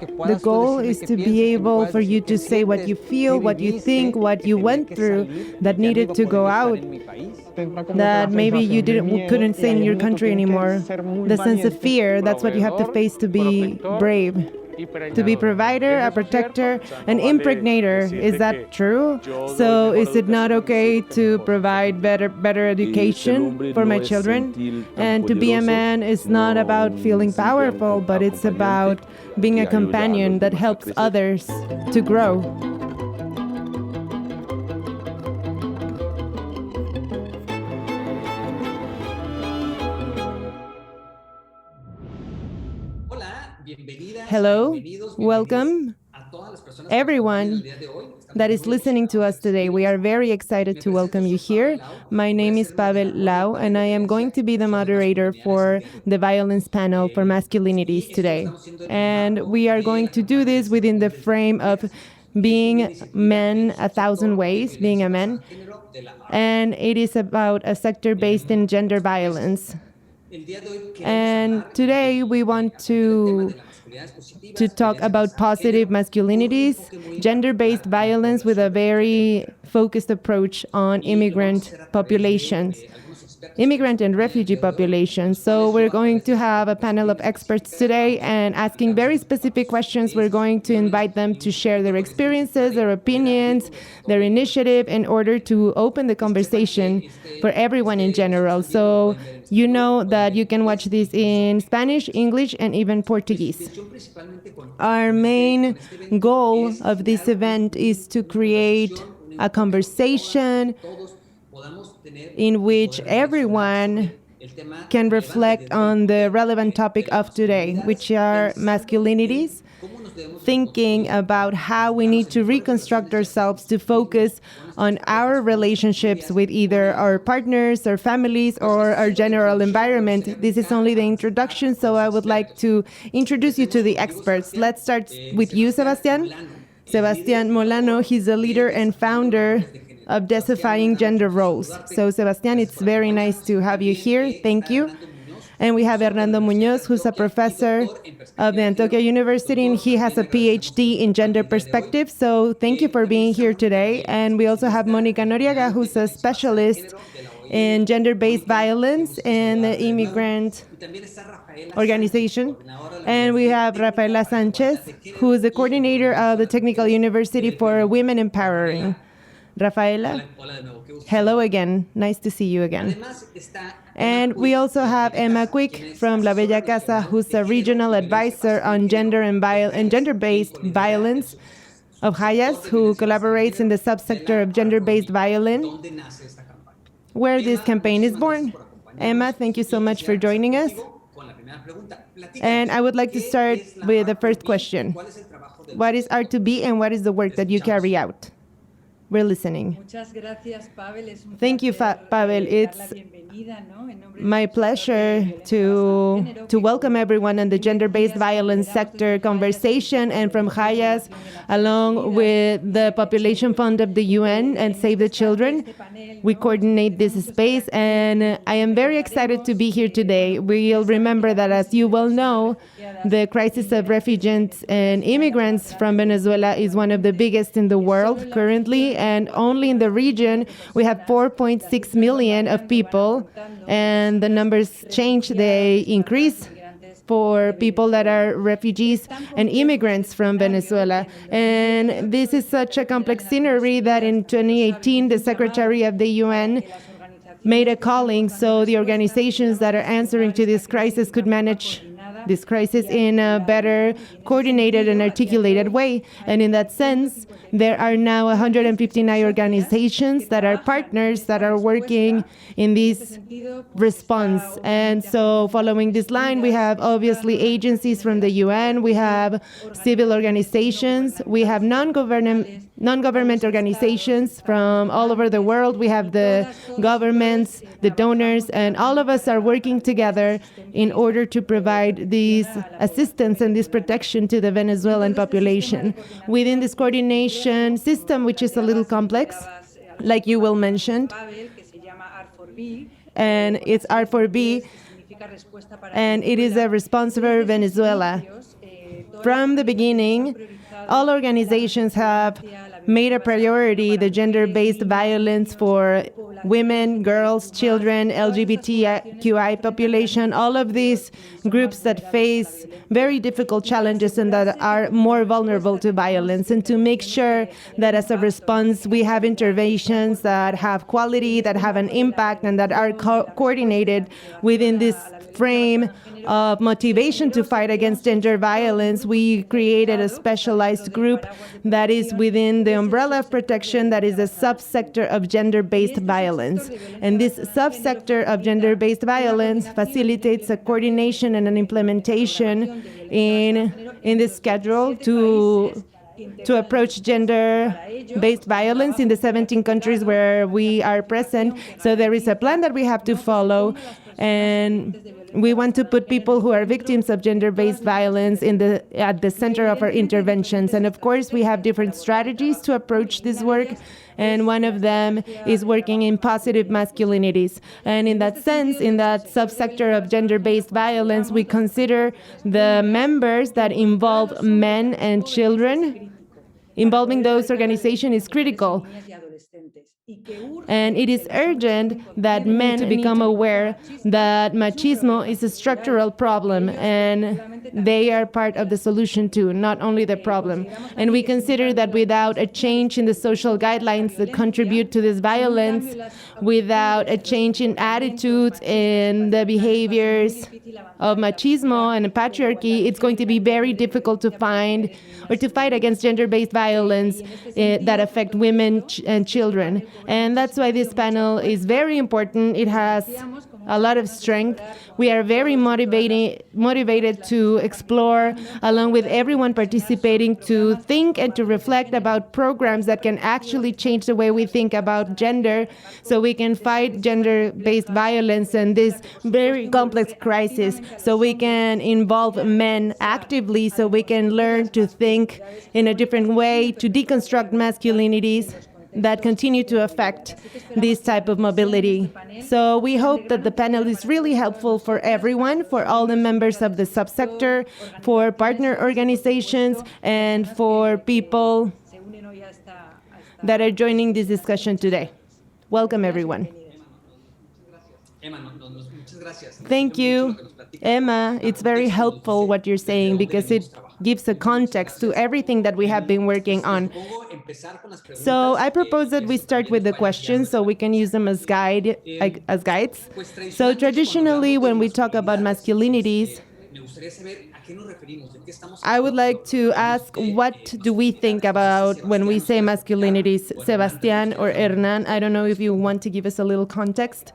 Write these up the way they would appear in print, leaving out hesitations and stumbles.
The goal is to be able for you to say what you feel, what you think, what you went through that needed to go out, that maybe you couldn't say in your country anymore. The sense of fear, that's what you have to face to be brave. To be provider, a protector, an impregnator. Is that true? So is it not okay to provide better education for my children? And to be a man is not about feeling powerful, but it's about being a companion that helps others to grow. Hello, welcome everyone that is listening to us today. We are very excited to welcome you here. My name is Pavel Lau, and I am going to be the moderator for the violence panel for masculinities today. And we are going to do this within the frame of being men 1,000 ways, being a man. And it is about a sector based in gender violence. And today we want to talk about positive masculinities, gender-based violence with a very focused approach on immigrant populations, immigrant and refugee populations. So we're going to have a panel of experts today and asking very specific questions. We're going to invite them to share their experiences, their opinions, their initiative in order to open the conversation for everyone in general. So you know that you can watch this in Spanish, English, and even Portuguese. Our main goal of this event is to create a conversation in which everyone can reflect on the relevant topic of today, which are masculinities, thinking about how we need to reconstruct ourselves to focus on our relationships with either our partners, our families, or our general environment. This is only the introduction, so I would like to introduce you to the experts. Let's start with you, Sebastián. Sebastián Molano, he's the leader and founder of Decifying Gender Roles. So, Sebastián, it's very nice to have you here. Thank you. And we have Hernando Muñoz, who's a professor of the Antioquia University, and he has a PhD in gender perspective. So thank you for being here today. And we also have Mónica Noriega, who's a specialist in gender-based violence in the immigrant organization. And we have Rafaella Sánchez, who is the coordinator of the Technical University for Women Empowering. Rafaella, hello again. Nice to see you again. And we also have Emma Puig from La Bellacasa, who's a regional advisor on gender and gender-based violence of HIAS, who collaborates in the subsector of gender-based violence, where this campaign is born. Emma, thank you so much for joining us. And I would like to start with the first question. What is R4V and what is the work that you carry out? We're listening. Thank you, Pavel. It's my pleasure to welcome everyone on the gender-based violence sector conversation, and from HIAS, along with the Population Fund of the UN and Save the Children. We coordinate this space, and I am very excited to be here today. We'll remember that, as you well know, the crisis of refugees and immigrants from Venezuela is one of the biggest in the world currently, and only in the region we have 4.6 million of people, and the numbers change, they increase for people that are refugees and immigrants from Venezuela. And this is such a complex scenery that in 2018 the Secretary of the UN made a calling so the organizations that are answering to this crisis could manage this crisis in a better coordinated and articulated way. And in that sense, there are now 159 organizations that are partners that are working in this response. And so following this line, we have obviously agencies from the UN, we have civil organizations, we have non-government organizations from all over the world, we have the governments, the donors, and all of us are working together in order to provide this assistance and this protection to the Venezuelan population. Within this coordination system, which is a little complex, like you will mention, and it's R4V, and it is a response for Venezuela. From the beginning, all organizations have made a priority the gender-based violence for women, girls, children, LGBTQI population, all of these groups that face very difficult challenges and that are more vulnerable to violence, and to make sure that as a response we have interventions that have quality, that have an impact, and that are coordinated within this frame of motivation to fight against gender violence. We created a specialized group that is within the umbrella of protection that is a subsector of gender-based violence. And this subsector of gender-based violence facilitates a coordination and an implementation in the schedule to approach gender-based violence in the 17 countries where we are present. So there is a plan that we have to follow, and we want to put people who are victims of gender-based violence at the center of our interventions. And of course, we have different strategies to approach this work, and one of them is working in positive masculinities. And in that sense, in that subsector of gender-based violence, we consider the members that involve men and children. Involving those organizations is critical. And it is urgent that men become aware that machismo is a structural problem, and they are part of the solution too, not only the problem. And we consider that without a change in the social guidelines that contribute to this violence, without a change in attitudes and the behaviors of machismo and patriarchy, it's going to be very difficult to find or to fight against gender-based violence that affect women and children. And that's why this panel is very important. It has a lot of strength. We are very motivated to explore, along with everyone participating, to think and to reflect about programs that can actually change the way we think about gender, so we can fight gender-based violence and this very complex crisis, so we can involve men actively, so we can learn to think in a different way, to deconstruct masculinities that continue to affect this type of mobility. So we hope that the panel is really helpful for everyone, for all the members of the subsector, for partner organizations, and for people that are joining this discussion today. Welcome, everyone. Thank you, Emma. It's very helpful what you're saying, because it gives a context to everything that we have been working on. So I propose that we start with the questions so we can use them as guides. So traditionally, when we talk about masculinities, I would like to ask, what do we think about when we say masculinities? Sebastián or Hernán, I don't know if you want to give us a little context.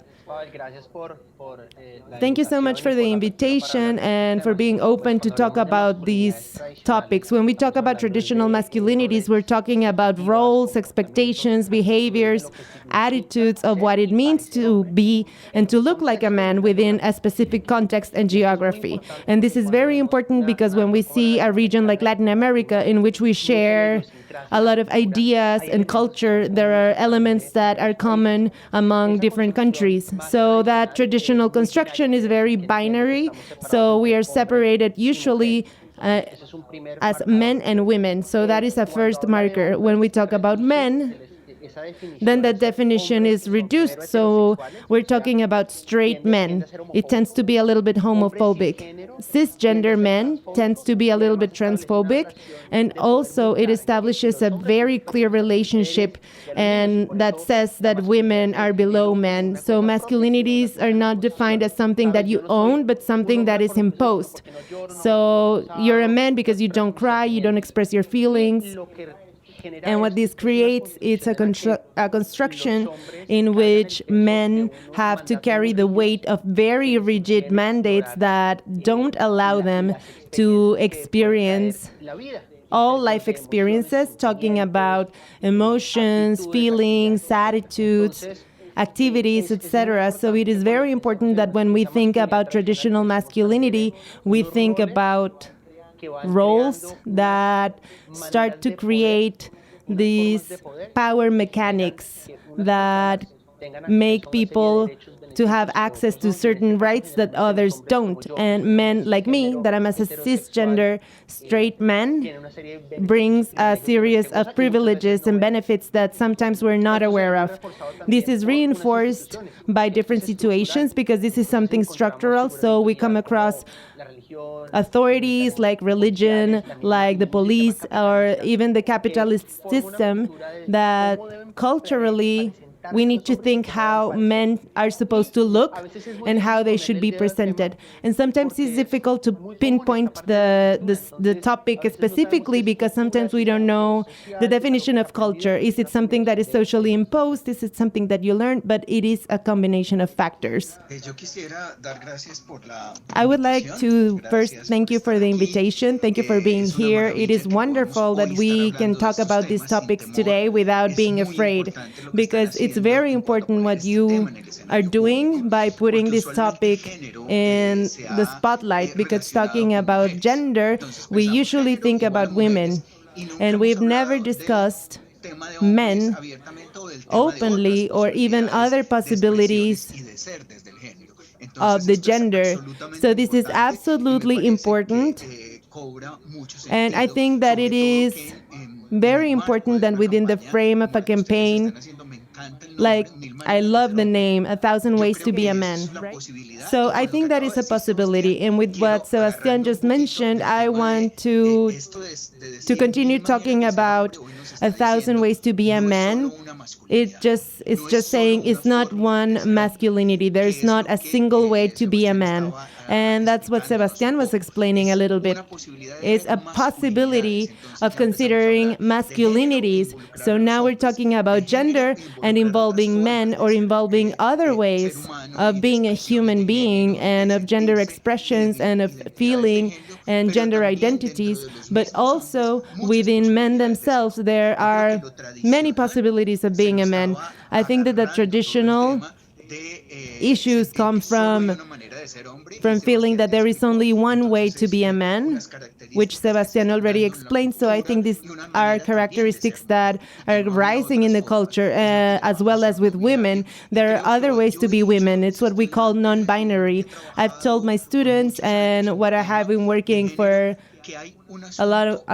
Thank you so much for the invitation and for being open to talk about these topics. When we talk about traditional masculinities, we're talking about roles, expectations, behaviors, attitudes of what it means to be and to look like a man within a specific context and geography. And this is very important because when we see a region like Latin America, in which we share a lot of ideas and culture, there are elements that are common among different countries. So that traditional construction is very binary. So we are separated usually as men and women. So that is a first marker. When we talk about men, then the definition is reduced. So we're talking about straight men. It tends to be a little bit homophobic. Cisgender men tends to be a little bit transphobic. And also it establishes a very clear relationship and that says that women are below men. So masculinities are not defined as something that you own, but something that is imposed. So you're a man because you don't cry, you don't express your feelings. And what this creates is a construction in which men have to carry the weight of very rigid mandates that don't allow them to experience all life experiences, talking about emotions, feelings, attitudes, activities, etc. So it is very important that when we think about traditional masculinity, we think about roles that start to create these power mechanics that make people to have access to certain rights that others don't. And men like me, that I'm a cisgender straight man, brings a series of privileges and benefits that sometimes we're not aware of. This is reinforced by different situations because this is something structural, so we come across authorities like religion, like the police, or even the capitalist system that culturally we need to think how men are supposed to look and how they should be presented. And sometimes it's difficult to pinpoint the topic specifically because sometimes we don't know the definition of culture. Is it something that is socially imposed? Is it something that you learn? But it is a combination of factors. I would like to first thank you for the invitation. Thank you for being here. It is wonderful that we can talk about these topics today without being afraid, because it's very important what you are doing by putting this topic in the spotlight, because talking about gender, we usually think about women, and we've never discussed men openly or even other possibilities of the gender. So this is absolutely important, and I think that it is very important that within the frame of a campaign, like, I love the name, 1,000 Ways to Be a Man. Right? So I think that is a possibility. And with what Sebastián just mentioned, I want to continue talking about 1,000 Ways to Be a Man. It's just saying it's not one masculinity. There's not a single way to be a man. And that's what Sebastián was explaining a little bit. It's a possibility of considering masculinities. So now we're talking about gender and involving men or involving other ways of being a human being and of gender expressions and of feeling and gender identities. But also within men themselves, there are many possibilities of being a man. I think that the traditional issues come from feeling that there is only one way to be a man, which Sebastián already explained. So I think these are characteristics that are rising in the culture, as well as with women. There are other ways to be women. It's what we call non-binary. I've told my students, and what I have been working for a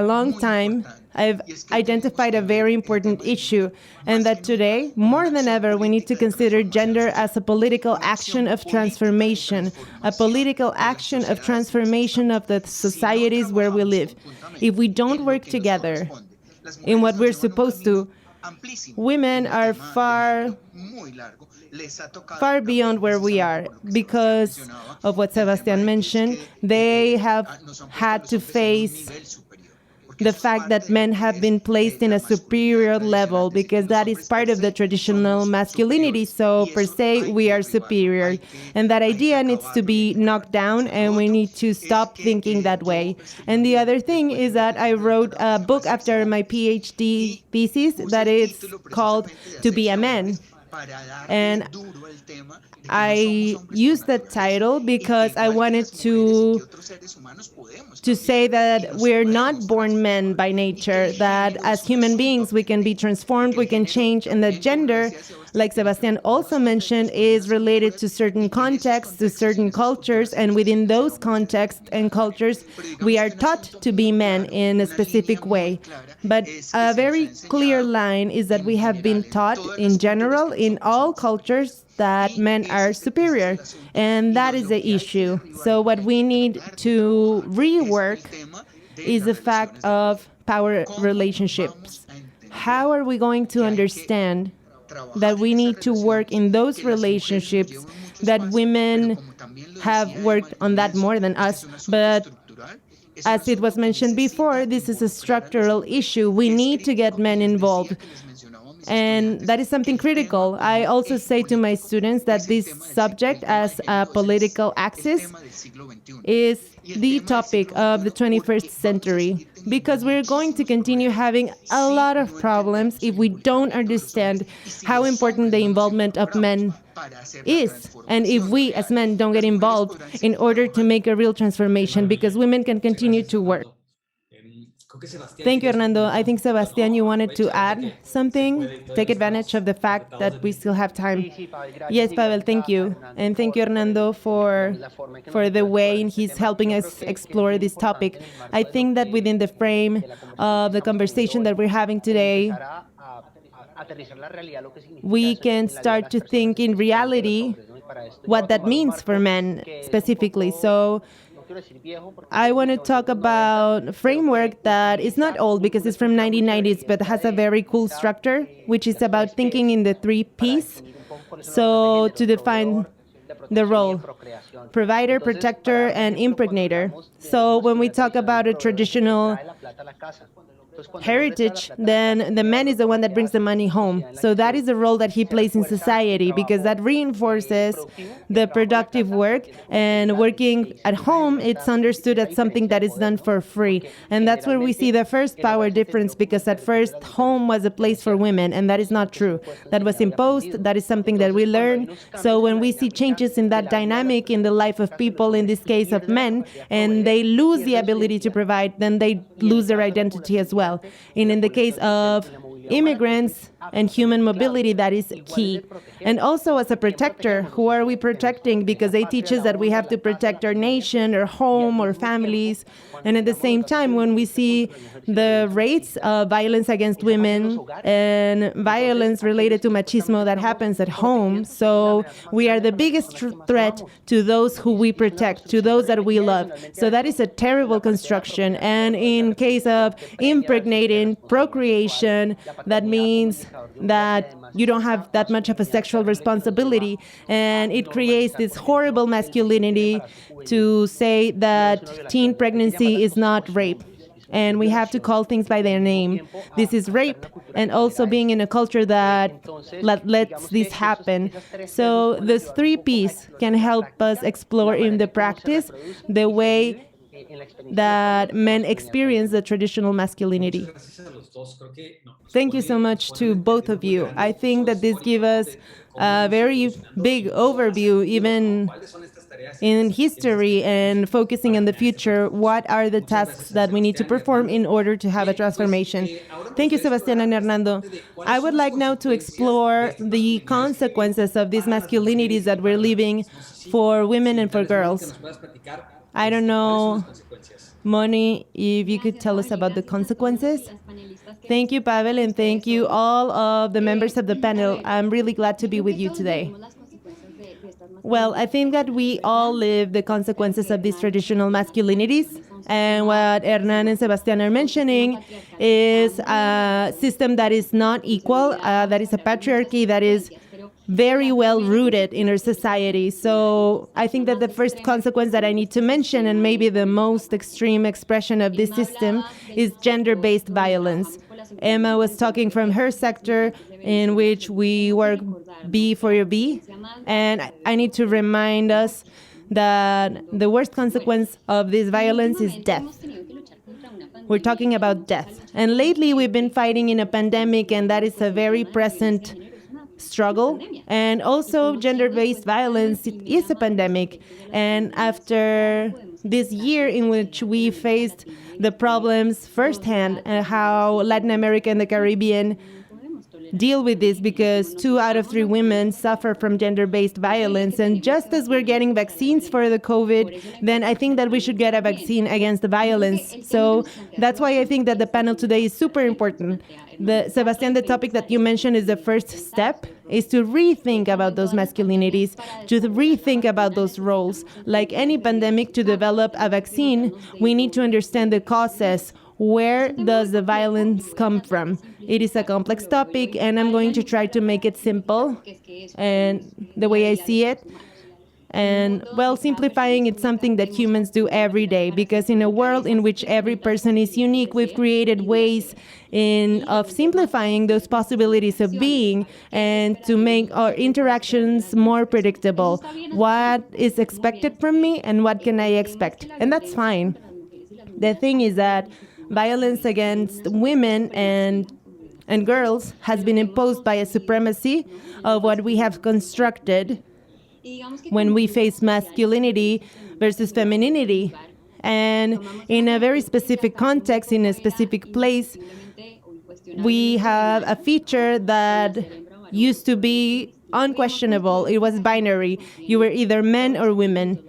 long time, I've identified a very important issue, and that today, more than ever, we need to consider gender as a political action of transformation, a political action of transformation of the societies where we live. If we don't work together in what we're supposed to, women are far beyond where we are because of what Sebastián mentioned. They have had to face the fact that men have been placed in a superior level because that is part of the traditional masculinity. So per se, we are superior. And that idea needs to be knocked down, and we need to stop thinking that way. And the other thing is that I wrote a book after my PhD thesis that is called To Be a Man. And I used that title because I wanted to say that we're not born men by nature, that as human beings we can be transformed, we can change, and that gender, like Sebastián also mentioned, is related to certain contexts, to certain cultures, and within those contexts and cultures we are taught to be men in a specific way. But a very clear line is that we have been taught in general, in all cultures, that men are superior, and that is the issue. So what we need to rework is the fact of power relationships. How are we going to understand that we need to work in those relationships, that women have worked on that more than us, but as it was mentioned before, this is a structural issue. We need to get men involved. And that is something critical. I also say to my students that this subject as a political axis is the topic of the 21st century, because we're going to continue having a lot of problems if we don't understand how important the involvement of men is, and if we as men don't get involved in order to make a real transformation, because women can continue to work. Thank you, Hernando. I think, Sebastián, you wanted to add something? Take advantage of the fact that we still have time. Yes, Pavel, thank you. And thank you, Hernando, for the way he's helping us explore this topic. I think that within the frame of the conversation that we're having today, we can start to think in reality what that means for men specifically. So I want to talk about a framework that is not old because it's from 1990s, but has a very cool structure, which is about thinking in the 3 Ps. So to define the role: provider, protector, and impregnator. So when we talk about a traditional heritage, then the man is the one that brings the money home. So that is the role that he plays in society, because that reinforces the productive work. And working at home, it's understood as something that is done for free. And that's where we see the first power difference, because at first, home was a place for women, and that is not true. That was imposed. That is something that we learn. So when we see changes in that dynamic in the life of people, in this case of men, and they lose the ability to provide, then they lose their identity as well. And in the case of immigrants and human mobility, that is key. And also as a protector, who are we protecting? Because they teach us that we have to protect our nation, our home, our families. And at the same time, when we see the rates of violence against women and violence related to machismo that happens at home, so we are the biggest threat to those who we protect, to those that we love. So that is a terrible construction. And in case of impregnating, procreation, that means that you don't have that much of a sexual responsibility, and it creates this horrible masculinity to say that teen pregnancy is not rape. And we have to call things by their name. This is rape, and also being in a culture that lets this happen. So those 3 Ps can help us explore in the practice the way that men experience the traditional masculinity. Thank you so much to both of you. I think that this gives us a very big overview, even in history and focusing on the future. What are the tasks that we need to perform in order to have a transformation? Thank you, Sebastián and Hernando. I would like now to explore the consequences of these masculinities that we're living for women and for girls. I don't know, Moni, if you could tell us about the consequences. Thank you, Pavel, and thank you all of the members of the panel. I'm really glad to be with you today. Well, I think that we all live the consequences of these traditional masculinities. And what Hernan and Sebastián are mentioning is a system that is not equal, that is a patriarchy that is very well rooted in our society. So I think that the first consequence that I need to mention, and maybe the most extreme expression of this system, is gender-based violence. Emma was talking from her sector, in which we work B4V, and I need to remind us that the worst consequence of this violence is death. We're talking about death. And lately we've been fighting in a pandemic, and that is a very present struggle. And also gender-based violence, it is a pandemic. And after this year in which we faced the problems firsthand, how Latin America and the Caribbean deal with this, because 2 out of 3 women suffer from gender-based violence. And just as we're getting vaccines for the COVID, then I think that we should get a vaccine against the violence. So that's why I think that the panel today is super important. Sebastián, the topic that you mentioned is the first step, is to rethink about those masculinities, to rethink about those roles. Like any pandemic, to develop a vaccine, we need to understand the causes. Where does the violence come from? It is a complex topic, and I'm going to try to make it simple and the way I see it. And, well, simplifying is something that humans do every day, because in a world in which every person is unique, we've created ways of simplifying those possibilities of being and to make our interactions more predictable. What is expected from me and what can I expect? And that's fine. The thing is that violence against women and girls has been imposed by a supremacy of what we have constructed when we face masculinity versus femininity. And in a very specific context, in a specific place, we have a feature that used to be unquestionable. It was binary. You were either men or women.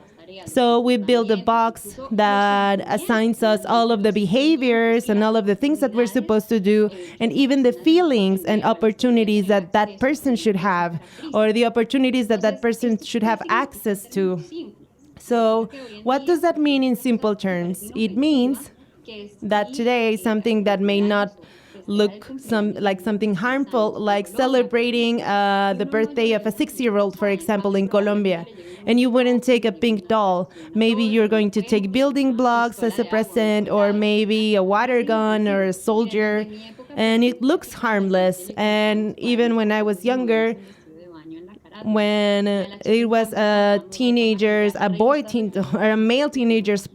So we build a box that assigns us all of the behaviors and all of the things that we're supposed to do, and even the feelings and opportunities that that person should have, or the opportunities that that person should have access to. So what does that mean in simple terms? It means that today something that may not look like something harmful, like celebrating the birthday of a 6-year-old, for example, in Colombia, and you wouldn't take a pink doll. Maybe you're going to take building blocks as a present, or maybe a water gun or a soldier, and it looks harmless. And even when I was younger, when it was a male teenager's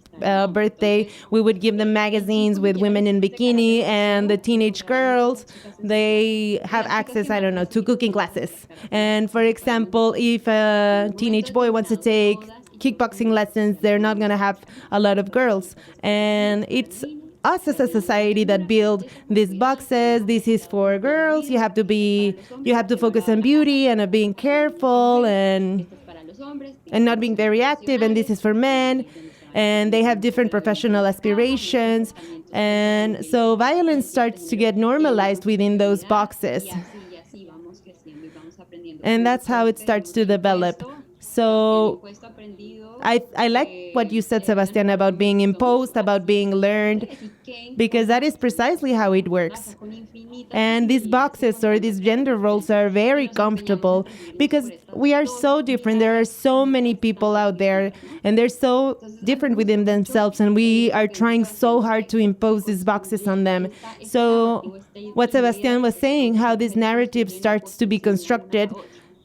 birthday, we would give them magazines with women in bikini, and the teenage girls, they have access, I don't know, to cooking classes. And for example, if a teenage boy wants to take kickboxing lessons, they're not going to have a lot of girls. And it's us as a society that build these boxes. This is for girls. You have to focus on beauty and on being careful and not being very active. And this is for men. And they have different professional aspirations. And so violence starts to get normalized within those boxes. And that's how it starts to develop. So I like what you said, Sebastian, about being imposed, about being learned, because that is precisely how it works. And these boxes or these gender roles are very comfortable because we are so different. There are so many people out there, and they're so different within themselves, and we are trying so hard to impose these boxes on them. So what Sebastian was saying, how this narrative starts to be constructed,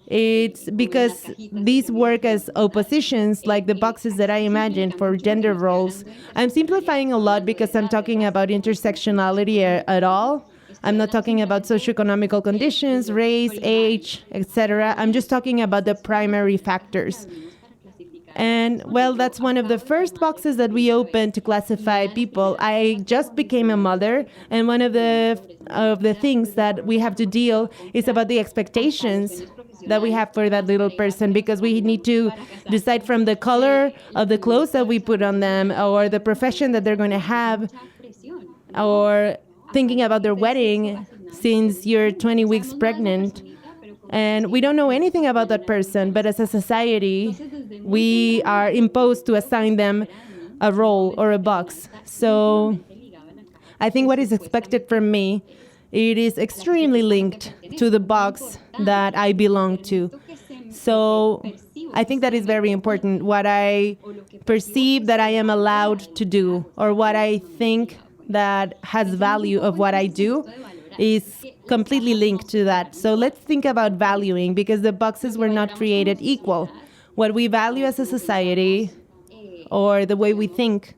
it's because these work as oppositions, like the boxes that I imagined for gender roles. I'm simplifying a lot because I'm talking about intersectionality at all. I'm not talking about socioeconomical conditions, race, age, etc. I'm just talking about the primary factors. And well, that's one of the first boxes that we opened to classify people. I just became a mother, and one of the things that we have to deal is about the expectations that we have for that little person, because we need to decide from the color of the clothes that we put on them, or the profession that they're going to have, or thinking about their wedding since you're 20 weeks pregnant. And we don't know anything about that person, but as a society, we are imposed to assign them a role or a box. So I think what is expected from me, it is extremely linked to the box that I belong to. So I think that is very important. What I perceive that I am allowed to do, or what I think that has value of what I do, is completely linked to that. So let's think about valuing, because the boxes were not created equal. What we value as a society, or the way we think,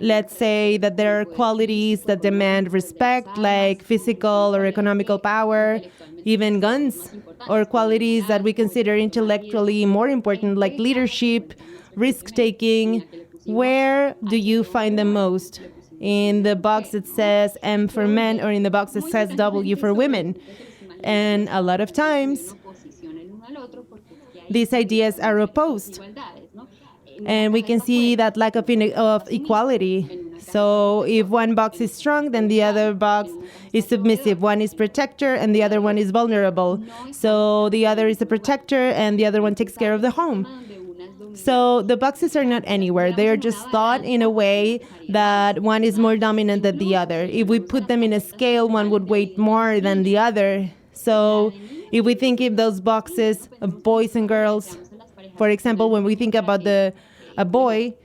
let's say that there are qualities that demand respect, like physical or economical power, even guns, or qualities that we consider intellectually more important, like leadership, risk-taking. Where do you find them most? In the box that says M for men, or in the box that says W for women? And a lot of times, these ideas are opposed. And we can see that lack of equality. So if one box is strong, then the other box is submissive. One is protector, and the other one is vulnerable. So the other is a protector, and the other one takes care of the home. So the boxes are not anywhere. They are just thought in a way that one is more dominant than the other. If we put them in a scale, one would weigh more than the other. So if we think of those boxes of boys and girls, for example, when we think about a boy,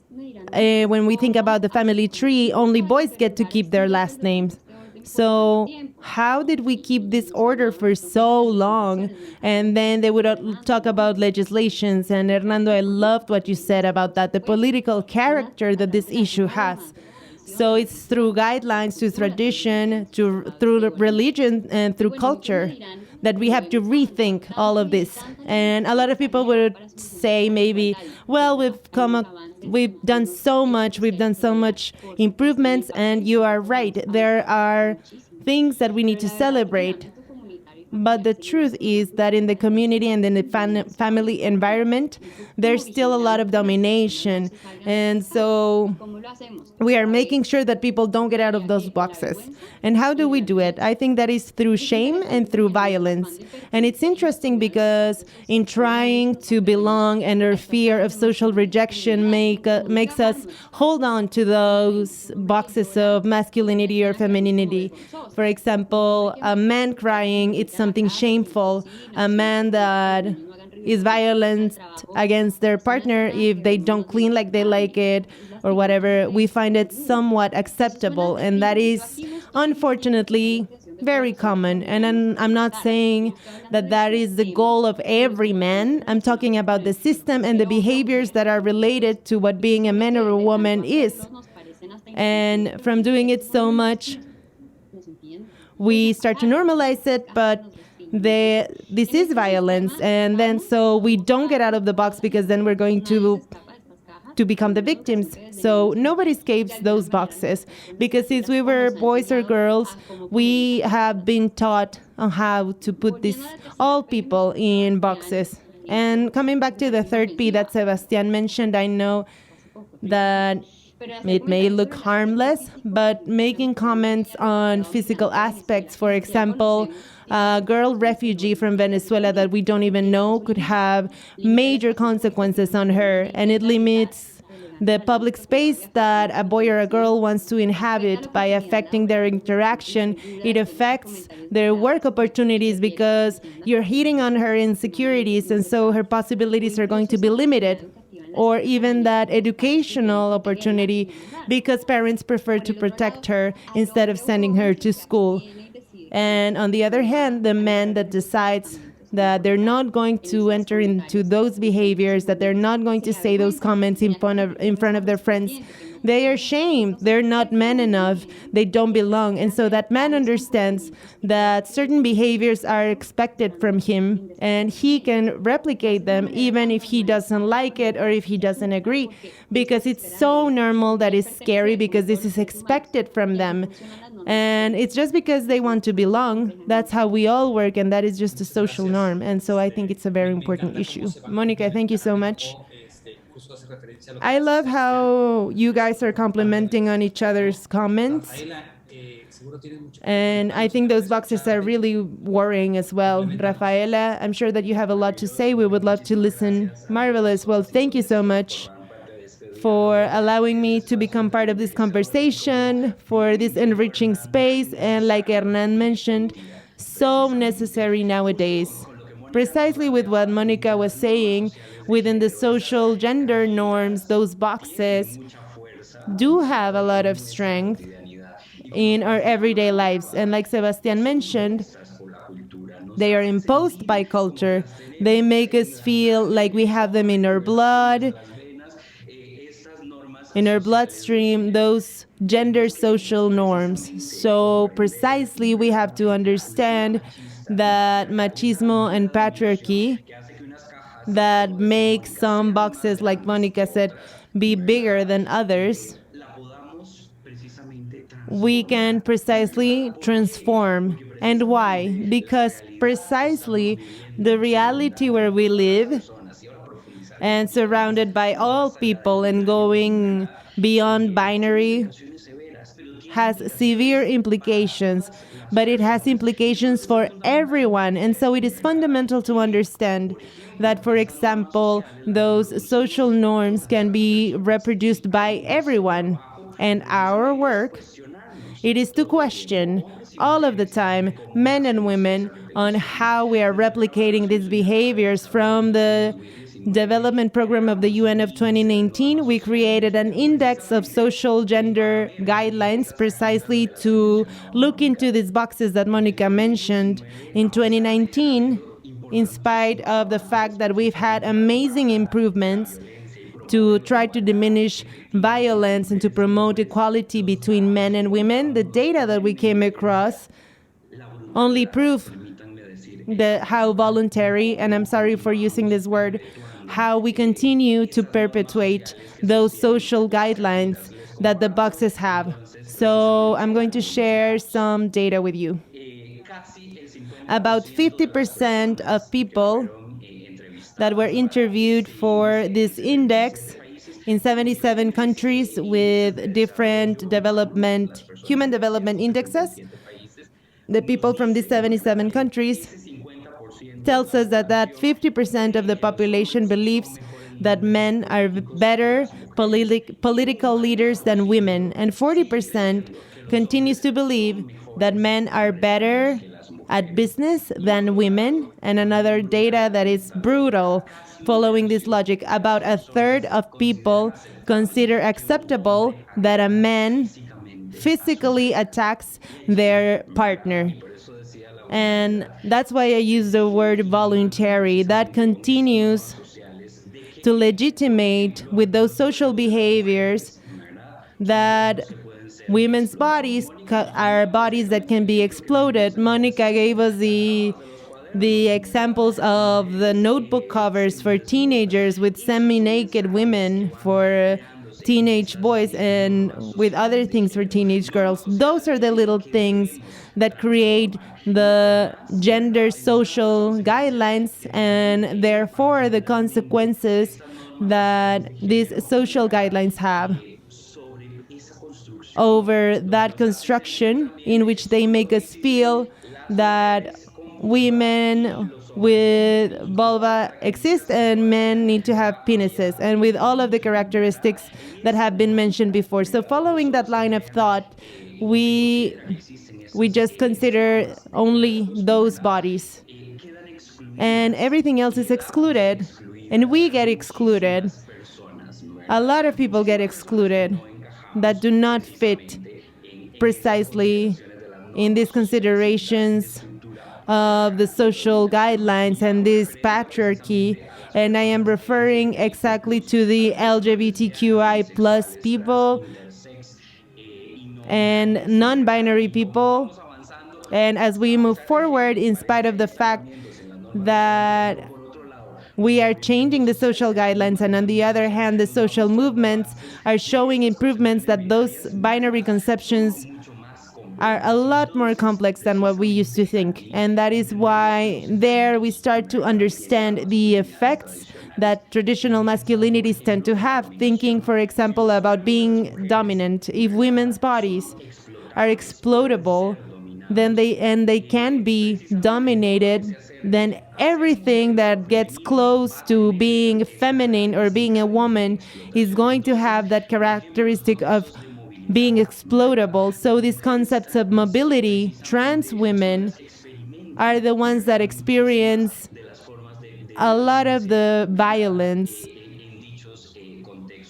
when we think about the family tree, only boys get to keep their last names. So how did we keep this order for so long? And then they would talk about legislations. And Hernando, I loved what you said about that, the political character that this issue has. So it's through guidelines, through tradition, through religion, and through culture that we have to rethink all of this. And a lot of people would say maybe, well, we've done so much improvements, and you are right. There are things that we need to celebrate. But the truth is that in the community and in the family environment, there's still a lot of domination. And so we are making sure that people don't get out of those boxes. And how do we do it? I think that is through shame and through violence. And it's interesting because in trying to belong and our fear of social rejection makes us hold on to those boxes of masculinity or femininity. For example, a man crying, it's something shameful. A man that is violent against their partner if they don't clean like they like it or whatever, we find it somewhat acceptable. And that is, unfortunately, very common. And I'm not saying that that is the goal of every man. I'm talking about the system and the behaviors that are related to what being a man or a woman is. And from doing it so much, we start to normalize it, but this is violence. And then so we don't get out of the box, because then we're going to become the victims. So nobody escapes those boxes, because since we were boys or girls, we have been taught on how to put all people in boxes. And coming back to the third P that Sebastián mentioned, I know that it may look harmless, but making comments on physical aspects, for example, a girl refugee from Venezuela that we don't even know could have major consequences on her, and it limits the public space that a boy or a girl wants to inhabit by affecting their interaction. It affects their work opportunities because you're hitting on her insecurities, and so her possibilities are going to be limited. Or even that educational opportunity, because parents prefer to protect her instead of sending her to school. And on the other hand, the man that decides that they're not going to enter into those behaviors, that they're not going to say those comments in front of their friends, they are shamed. They're not men enough. They don't belong. And so that man understands that certain behaviors are expected from him, and he can replicate them even if he doesn't like it or if he doesn't agree, because it's so normal that it's scary, because this is expected from them. And it's just because they want to belong. That's how we all work, and that is just a social norm. And so I think it's a very important issue. Monica, thank you so much. I love how you guys are complimenting on each other's comments. And I think those boxes are really worrying as well. Rafaela, I'm sure that you have a lot to say. We would love to listen. Marvelous. Well, thank you so much for allowing me to become part of this conversation, for this enriching space, and like Hernan mentioned, so necessary nowadays. Precisely with what Monica was saying, within the social gender norms, those boxes do have a lot of strength in our everyday lives. And like Sebastián mentioned, they are imposed by culture. They make us feel like we have them in our blood, in our bloodstream, those gender social norms. So precisely we have to understand that machismo and patriarchy that make some boxes, like Monica said, be bigger than others, we can precisely transform. And why? Because precisely the reality where we live, and surrounded by all people and going beyond binary, has severe implications, but it has implications for everyone. And so it is fundamental to understand that, for example, those social norms can be reproduced by everyone. And our work, it is to question all of the time, men and women, on how we are replicating these behaviors. From the development program of the UN of 2019, we created an index of social gender guidelines precisely to look into these boxes that Monica mentioned. In 2019, in spite of the fact that we've had amazing improvements to try to diminish violence and to promote equality between men and women, the data that we came across only prove how voluntary, and I'm sorry for using this word, how we continue to perpetuate those social guidelines that the boxes have. So I'm going to share some data with you. About 50% of people that were interviewed for this index in 77 countries with different human development indexes, the people from these 77 countries tells us that 50% of the population believes that men are better political leaders than women, and 40% continues to believe that men are better at business than women. And another data that is brutal following this logic, about a third of people consider acceptable that a man physically attacks their partner. And that's why I use the word voluntary. That continues to legitimate with those social behaviors that women's bodies are bodies that can be exploded. Monica gave us the examples of the notebook covers for teenagers with semi-naked women for teenage boys and with other things for teenage girls. Those are the little things that create the gender social guidelines and therefore the consequences that these social guidelines have over that construction in which they make us feel that women with vulva exist and men need to have penises, and with all of the characteristics that have been mentioned before. So following that line of thought, we just consider only those bodies and everything else is excluded, and we get excluded. A lot of people get excluded that do not fit precisely in these considerations of the social guidelines and this patriarchy. And I am referring exactly to the LGBTQI plus people and non-binary people. And as we move forward, in spite of the fact that we are changing the social guidelines, and on the other hand, the social movements are showing improvements, that those binary conceptions are a lot more complex than what we used to think. And that is why there we start to understand the effects that traditional masculinities tend to have. Thinking, for example, about being dominant. If women's bodies are explodable, then they can be dominated, then everything that gets close to being feminine or being a woman is going to have that characteristic of being explodable. So these concepts of mobility, trans women are the ones that experience a lot of the violence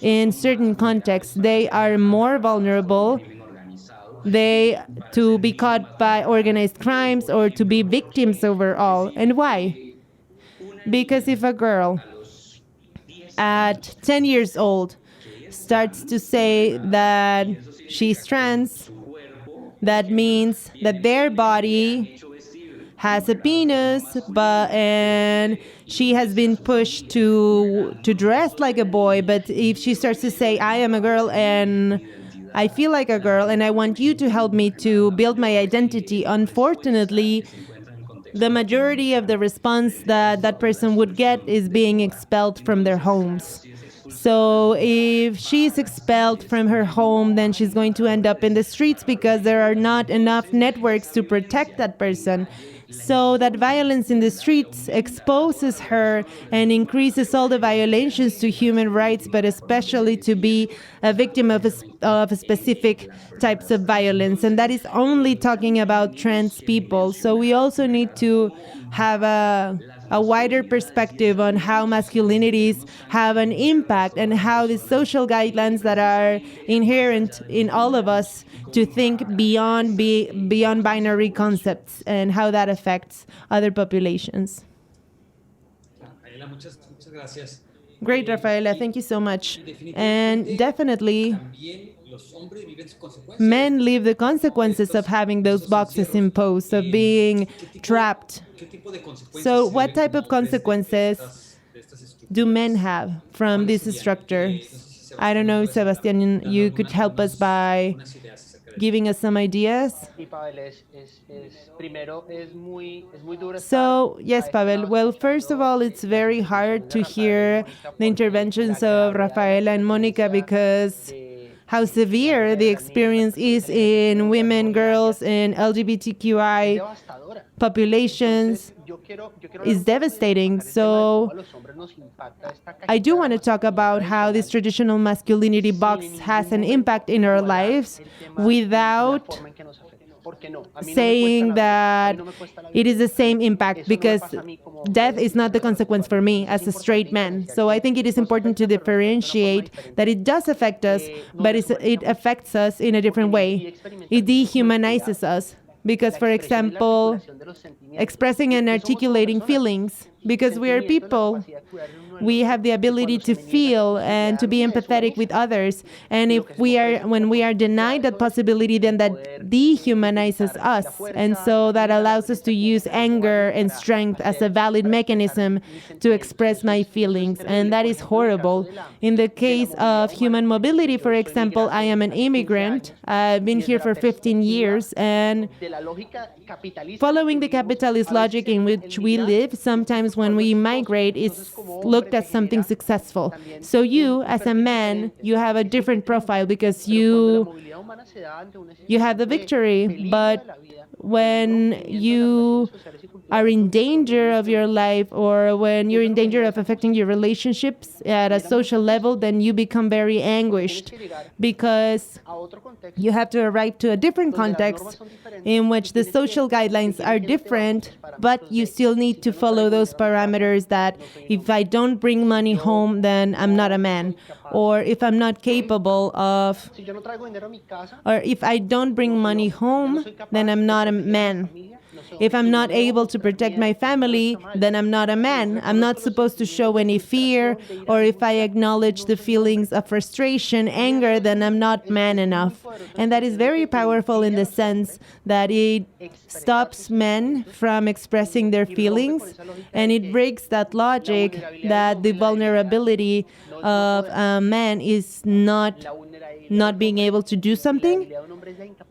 in certain contexts. They are more vulnerable to be caught by organized crimes or to be victims overall. And why? Because if a girl at 10 years old starts to say that she's trans, that means that their body has a penis, and she has been pushed to dress like a boy. But if she starts to say, I am a girl and I feel like a girl and I want you to help me to build my identity, unfortunately, the majority of the response that that person would get is being expelled from their homes. So if she's expelled from her home, then she's going to end up in the streets because there are not enough networks to protect that person. So that violence in the streets exposes her and increases all the violations to human rights, but especially to be a victim of specific types of violence. And that is only talking about trans people. So we also need to have a wider perspective on how masculinities have an impact and how the social guidelines that are inherent in all of us to think beyond binary concepts and how that affects other populations. Great, Rafaela. Thank you so much. And definitely, Men live the consequences of having those boxes imposed, of being trapped. So what type of consequences do men have from this structure? I don't know, Sebastian, you could help us by giving us some ideas. So, yes, Pavel. Well, first of all, it's very hard to hear the interventions of Rafaella and Monica because how severe the experience is in women, girls, and LGBTQI populations is devastating. So I do want to talk about how this traditional masculinity box has an impact in our lives without saying that it is the same impact, because death is not the consequence for me as a straight man. So I think it is important to differentiate that it does affect us, but it affects us in a different way. It dehumanizes us. Because, for example, expressing and articulating feelings, because we are people. We have the ability to feel and to be empathetic with others. And when we are denied that possibility, then that dehumanizes us. And so that allows us to use anger and strength as a valid mechanism to express my feelings. And that is horrible. In the case of human mobility, for example, I am an immigrant. I've been here for 15 years. And following the capitalist logic in which we live, sometimes when we migrate, it's looked at something successful. So you, as a man, you have a different profile because you have the victory. But when you are in danger of your life, or when you're in danger of affecting your relationships at a social level, then you become very anguished, because you have to arrive to a different context in which the social guidelines are different, but you still need to follow those parameters that if I don't bring money home, then I'm not a man. Or if I'm not capable of, or if I don't bring money home, then I'm not a man. If I'm not able to protect my family, then I'm not a man. I'm not supposed to show any fear, or if I acknowledge the feelings of frustration, anger, then I'm not man enough. And that is very powerful in the sense that it stops men from expressing their feelings, and it breaks that logic that the vulnerability of a man is not being able to do something.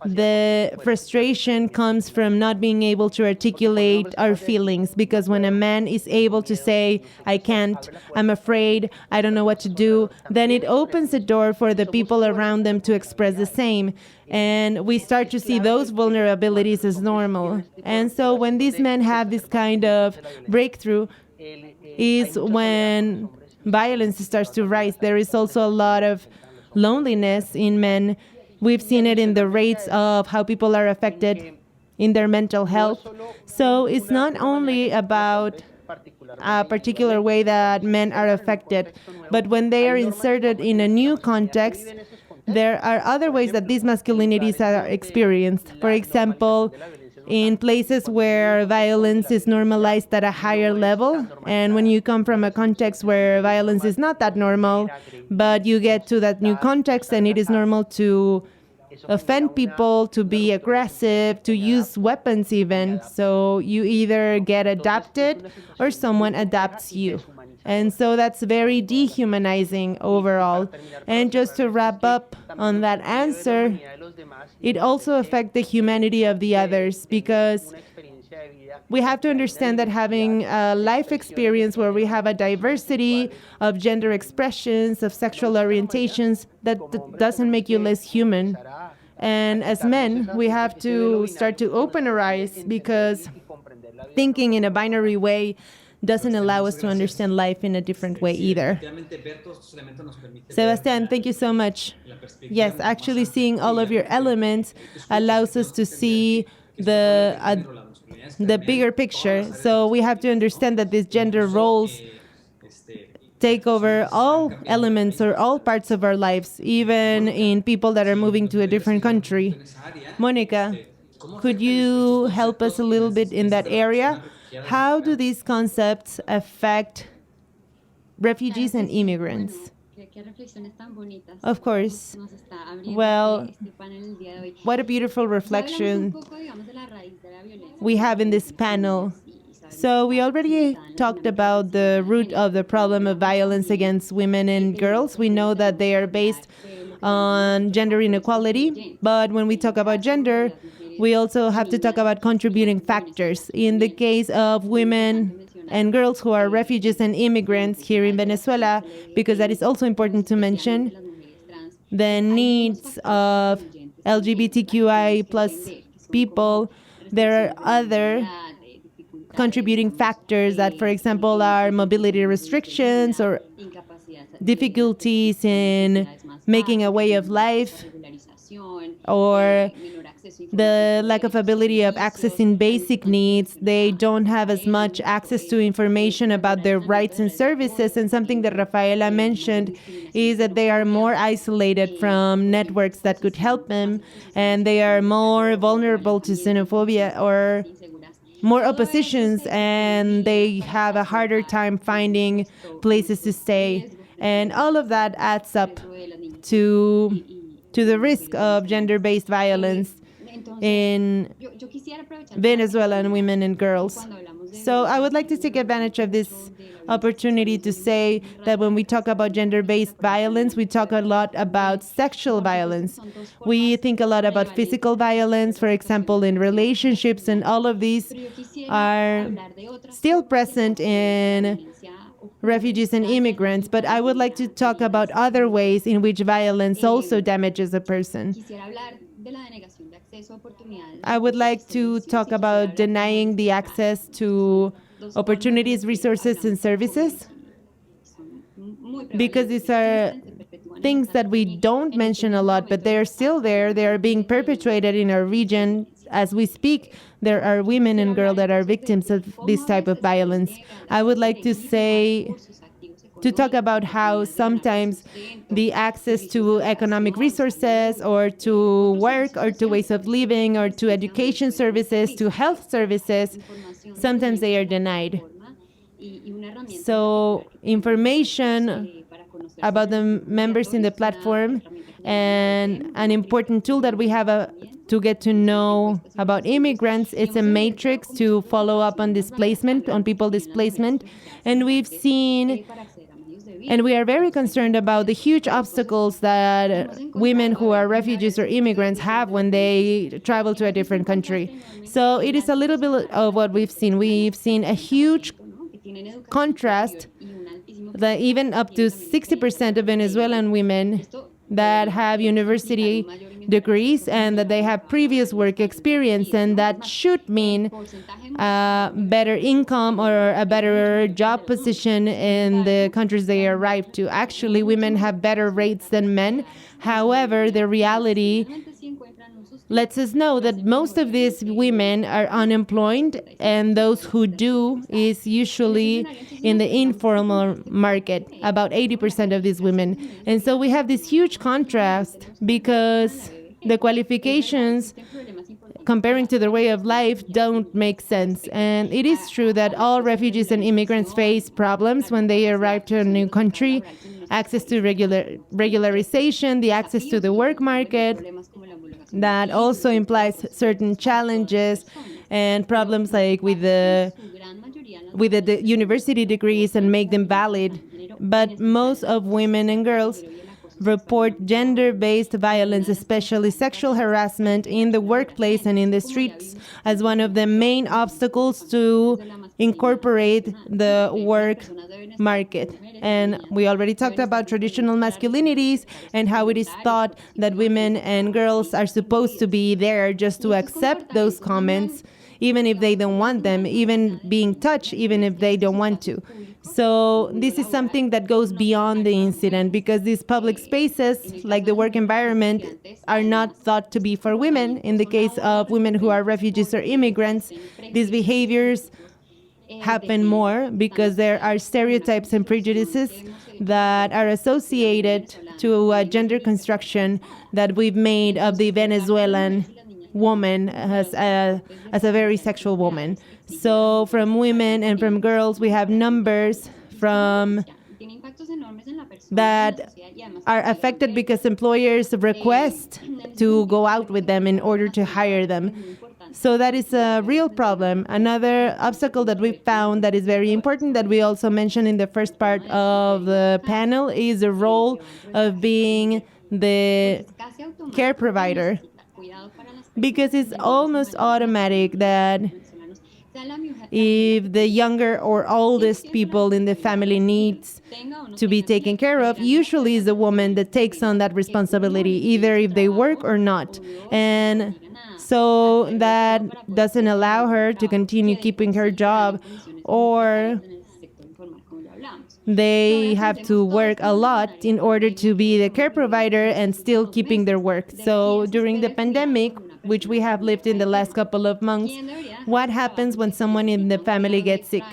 The frustration comes from not being able to articulate our feelings, because when a man is able to say, I can't, I'm afraid, I don't know what to do, then it opens the door for the people around them to express the same. And we start to see those vulnerabilities as normal. And so when these men have this kind of breakthrough is when violence starts to rise. There is also a lot of loneliness in men. We've seen it in the rates of how people are affected in their mental health. So it's not only about a particular way that men are affected, but when they are inserted in a new context, there are other ways that these masculinities are experienced. For example, in places where violence is normalized at a higher level, and when you come from a context where violence is not that normal, but you get to that new context and it is normal to offend people, to be aggressive, to use weapons even. So you either get adapted or someone adapts you. And so that's very dehumanizing overall. And just to wrap up on that answer, it also affects the humanity of the others, because we have to understand that having a life experience where we have a diversity of gender expressions, of sexual orientations, that doesn't make you less human. And as men, we have to start to open our eyes, because thinking in a binary way doesn't allow us to understand life in a different way either. Sebastian, thank you so much. Yes, actually seeing all of your elements allows us to see the bigger picture. So we have to understand that these gender roles take over all elements or all parts of our lives, even in people that are moving to a different country. Monica, could you help us a little bit in that area? How do these concepts affect refugees and immigrants? Of course. Well, what a beautiful reflection we have in this panel. So we already talked about the root of the problem of violence against women and girls. We know that they are based on gender inequality, but when we talk about gender, we also have to talk about contributing factors. In the case of women and girls who are refugees and immigrants here in Venezuela, because that is also important to mention, the needs of LGBTQI plus people, there are other contributing factors that, for example, are mobility restrictions or difficulties in making a way of life, or the lack of ability of accessing basic needs. They don't have as much access to information about their rights and services. And something that Rafaela mentioned is that they are more isolated from networks that could help them, and they are more vulnerable to xenophobia or more oppositions, and they have a harder time finding places to stay. And all of that adds up to the risk of gender-based violence in Venezuelan women and girls. So I would like to take advantage of this opportunity to say that when we talk about gender-based violence, we talk a lot about sexual violence. We think a lot about physical violence, for example, in relationships, and all of these are still present in refugees and immigrants. But I would like to talk about other ways in which violence also damages a person. I would like to talk about denying the access to opportunities, resources, and services, because these are things that we don't mention a lot, but they're still there. They are being perpetuated in our region. As we speak, there are women and girls that are victims of this type of violence. I would like to talk about how sometimes the access to economic resources or to work or to ways of living or to education services, to health services, sometimes they are denied. So information about the members in the platform and an important tool that we have to get to know about immigrants, it's a matrix to follow up on displacement, on people displacement. And we've seen, and we are very concerned about the huge obstacles that women who are refugees or immigrants have when they travel to a different country. So it is a little bit of what we've seen. We've seen a huge contrast that even up to 60% of Venezuelan women that have university degrees and that they have previous work experience, and that should mean better income or a better job position in the countries they arrive to. Actually, women have better rates than men. However, the reality lets us know that most of these women are unemployed, and those who do is usually in the informal market, about 80% of these women. And so we have this huge contrast because the qualifications comparing to their way of life don't make sense. And it is true that all refugees and immigrants face problems when they arrive to a new country: access to regularization, the access to the work market. That also implies certain challenges and problems like with the university degrees and make them valid. But most of women and girls report gender-based violence, especially sexual harassment in the workplace and in the streets, as one of the main obstacles to incorporate the work market. And we already talked about traditional masculinities and how it is thought that women and girls are supposed to be there just to accept those comments, even if they don't want them, even being touched, even if they don't want to. So this is something that goes beyond the incident, because these public spaces, like the work environment, are not thought to be for women. In the case of women who are refugees or immigrants, these behaviors happen more because there are stereotypes and prejudices that are associated to a gender construction that we've made of the Venezuelan woman as a very sexual woman. So from women and from girls, we have numbers from that are affected because employers request to go out with them in order to hire them. So that is a real problem. Another obstacle that we found that is very important, that we also mentioned in the first part of the panel, is the role of being the care provider. Because it's almost automatic that if the younger or oldest people in the family needs to be taken care of, usually is the woman that takes on that responsibility, either if they work or not. And so that doesn't allow her to continue keeping her job, or they have to work a lot in order to be the care provider and still keeping their work. So during the pandemic, which we have lived in the last couple of months, what happens when someone in the family gets sick?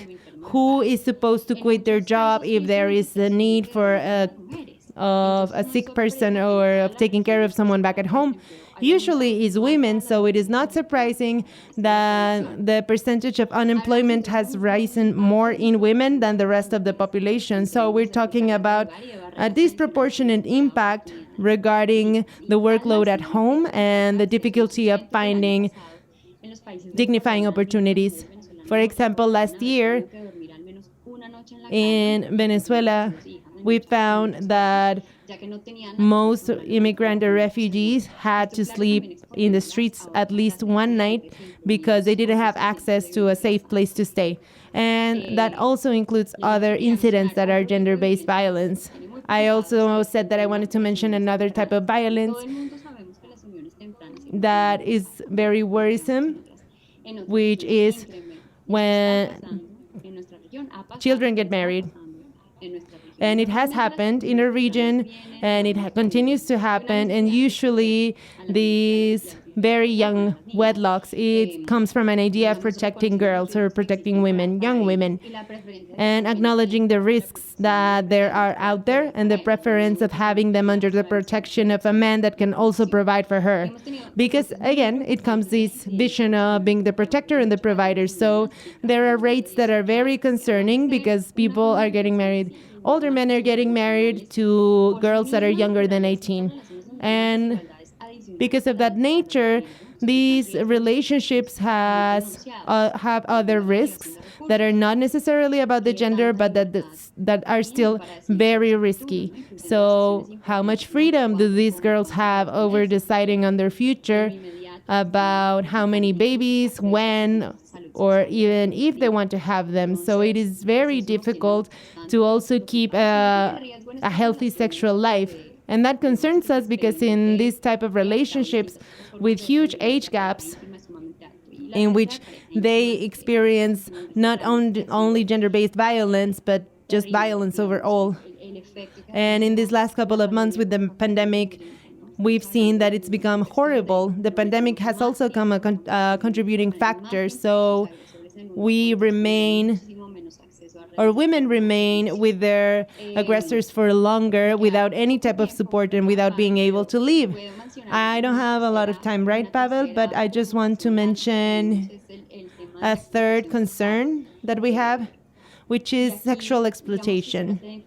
Who is supposed to quit their job if there is a need for a sick person or of taking care of someone back at home? Usually is women, so it is not surprising that the percentage of unemployment has risen more in women than the rest of the population. So we're talking about a disproportionate impact regarding the workload at home and the difficulty of finding dignifying opportunities. For example, last year in Venezuela, we found that most immigrant or refugees had to sleep in the streets at least one night because they didn't have access to a safe place to stay. And that also includes other incidents that are gender-based violence. I also said that I wanted to mention another type of violence that is very worrisome, which is when children get married. And it has happened in a region, and it continues to happen. And usually these very young wedlocks, it comes from an idea of protecting girls or protecting women, young women, and acknowledging the risks that there are out there and the preference of having them under the protection of a man that can also provide for her. Because again, it comes this vision of being the protector and the provider. So there are rates that are very concerning because people are getting married. Older men are getting married to girls that are younger than 18. And because of that nature, these relationships have other risks that are not necessarily about the gender, but that are still very risky. So how much freedom do these girls have over deciding on their future, about how many babies, when, or even if they want to have them? So it is very difficult to also keep a healthy sexual life. And that concerns us because in these type of relationships with huge age gaps, in which they experience not only gender-based violence, but just violence overall. And in these last couple of months with the pandemic, we've seen that it's become horrible. The pandemic has also become a contributing factor. So women remain with their aggressors for longer without any type of support and without being able to leave. I don't have a lot of time, right, Pavel? But I just want to mention a third concern that we have, which is sexual exploitation.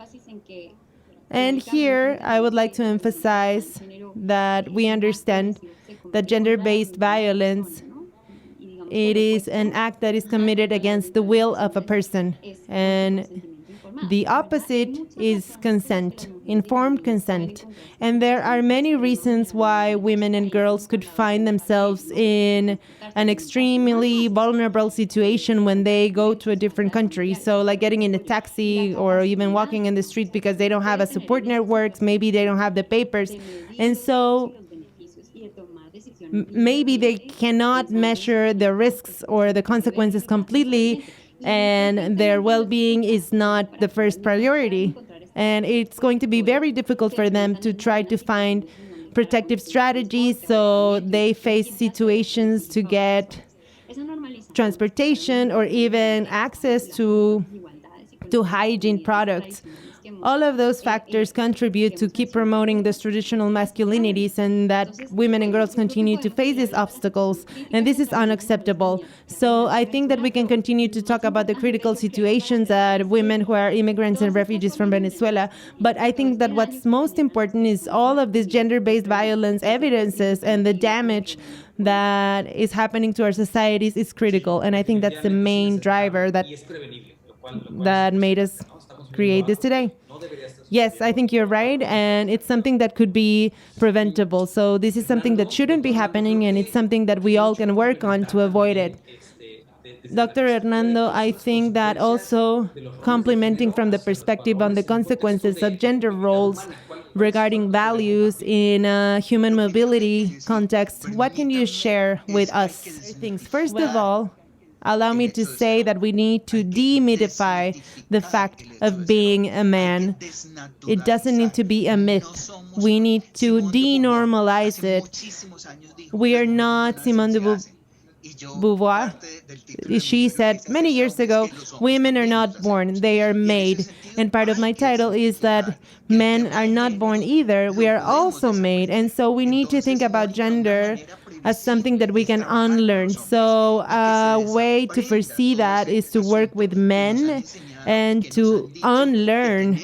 And here I would like to emphasize that we understand that gender-based violence, it is an act that is committed against the will of a person. And the opposite is consent, informed consent. And there are many reasons why women and girls could find themselves in an extremely vulnerable situation when they go to a different country. So like getting in a taxi or even walking in the street because they don't have a support network, maybe they don't have the papers. And so maybe they cannot measure the risks or the consequences completely, and their well-being is not the first priority. And it's going to be very difficult for them to try to find protective strategies, so they face situations to get transportation or even access to hygiene products. All of those factors contribute to keep promoting these traditional masculinities and that women and girls continue to face these obstacles. And this is unacceptable. So I think that we can continue to talk about the critical situations that women who are immigrants and refugees from Venezuela. But I think that what's most important is all of this gender-based violence evidences and the damage that is happening to our societies is critical. And I think that's the main driver that made us create this today. Yes, I think you're right, and it's something that could be preventable. So this is something that shouldn't be happening, and it's something that we all can work on to avoid it. Dr. Hernando, I think that also complementing from the perspective on the consequences of gender roles regarding values in a human mobility context, what can you share with us? Things. First of all, allow me to say that we need to demystify the fact of being a man. It doesn't need to be a myth. We need to denormalize it. We are not Simone de Beauvoir. She said many years ago, women are not born, they are made. And part of my title is that men are not born either, we are also made. And so we need to think about gender as something that we can unlearn. So a way to foresee that is to work with men and to unlearn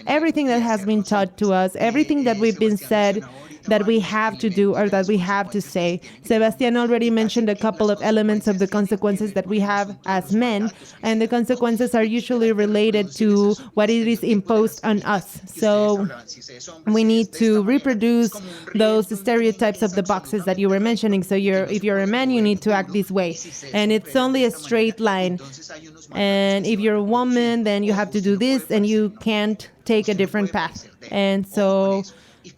everything that has been taught to us, everything that we've been said that we have to do or that we have to say. Sebastian already mentioned a couple of elements of the consequences that we have as men, and the consequences are usually related to what it is imposed on us. So we need to reproduce those stereotypes of the boxes that you were mentioning. So if you're a man, you need to act this way. And it's only a straight line. And if you're a woman, then you have to do this, and you can't take a different path. And so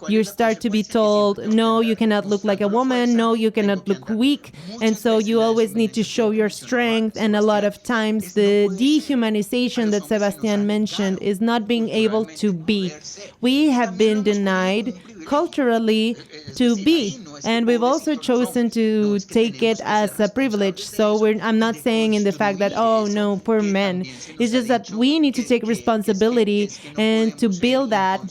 you start to be told, no, you cannot look like a woman, no, you cannot look weak, and so you always need to show your strength. And a lot of times the dehumanization that Sebastian mentioned is not being able to be. We have been denied culturally to be, and we've also chosen to take it as a privilege. So I'm not saying in the fact that, oh no, poor men. It's just that we need to take responsibility and to build that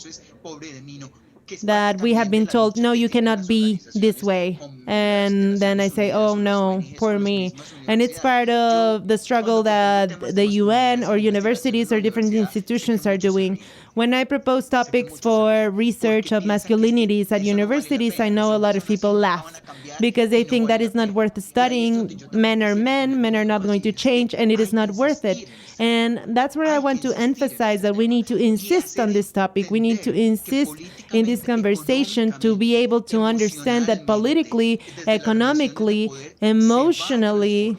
we have been told, no, you cannot be this way. And then I say, oh no, poor me. And it's part of the struggle that the UN or universities or different institutions are doing. When I propose topics for research of masculinities at universities, I know a lot of people laugh because they think that is not worth studying. Men are men, men are not going to change, and it is not worth it. And that's where I want to emphasize that we need to insist on this topic. We need to insist in this conversation to be able to understand that politically, economically, emotionally,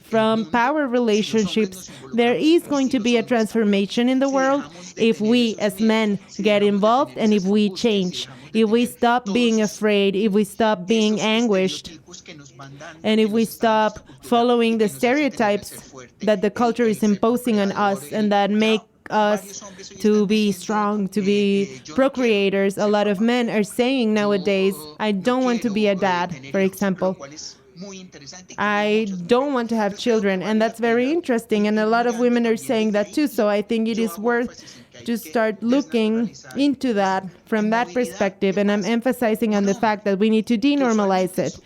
from power relationships, there is going to be a transformation in the world if we as men get involved and if we change. If we stop being afraid, if we stop being anguished, and if we stop following the stereotypes that the culture is imposing on us and that make us to be strong, to be procreators. A lot of men are saying nowadays, I don't want to be a dad, for example. I don't want to have children, and that's very interesting, and a lot of women are saying that too. So I think it is worth to start looking into that from that perspective, and I'm emphasizing on the fact that we need to denormalize it.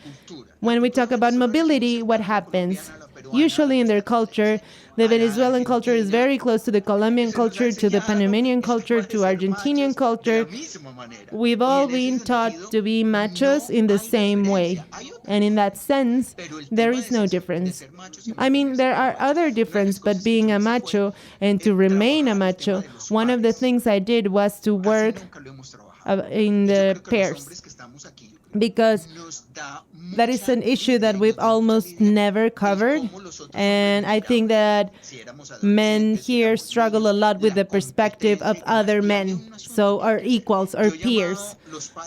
When we talk about mobility, what happens? Usually in their culture, the Venezuelan culture is very close to the Colombian culture, to the Panamanian culture, to Argentinian culture. We've all been taught to be machos in the same way. And in that sense, there is no difference. I mean, there are other differences, but being a macho and to remain a macho, one of the things I did was to work in the pairs, because that is an issue that we've almost never covered. And I think that men here struggle a lot with the perspective of other men, so our equals, our peers,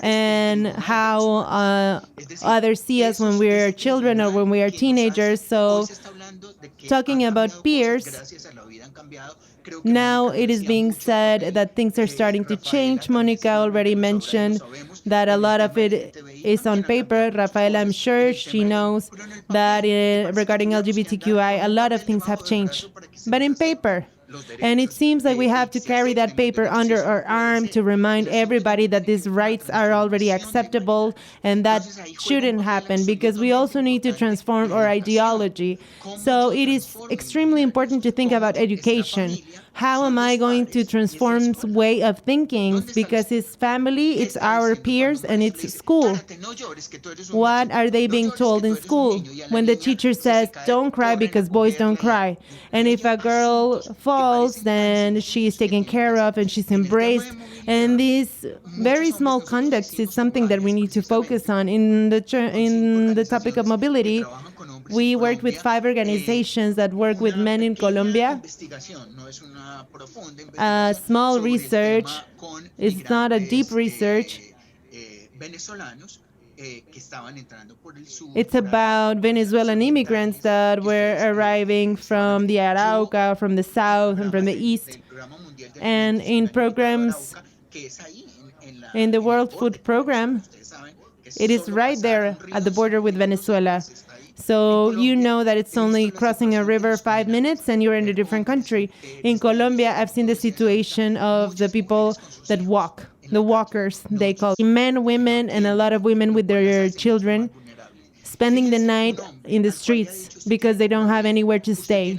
and how others see us when we are children or when we are teenagers. So talking about peers, now it is being said that things are starting to change. Monica already mentioned that a lot of it is on paper. Rafaela, I'm sure she knows that regarding LGBTQI, a lot of things have changed. But in paper, And it seems like we have to carry that paper under our arm to remind everybody that these rights are already acceptable and that shouldn't happen, because we also need to transform our ideology. So it is extremely important to think about education. How am I going to transform way of thinking? Because it's family, it's our peers, and it's school. What are they being told in school? When the teacher says, don't cry because boys don't cry. And if a girl falls, then she's taken care of and she's embraced. And these very small conducts is something that we need to focus on. In the topic of mobility, we worked with 5 organizations that work with men in Colombia. Small research, it's not a deep research. It's about Venezuelan immigrants that were arriving from the Arauca, from the south, and from the east. And in programs, in the World Food Program, it is right there at the border with Venezuela. So you know that it's only crossing a river 5 minutes and you're in a different country. In Colombia, I've seen the situation of the people that walk, the walkers, they call men, women, and a lot of women with their children spending the night in the streets because they don't have anywhere to stay.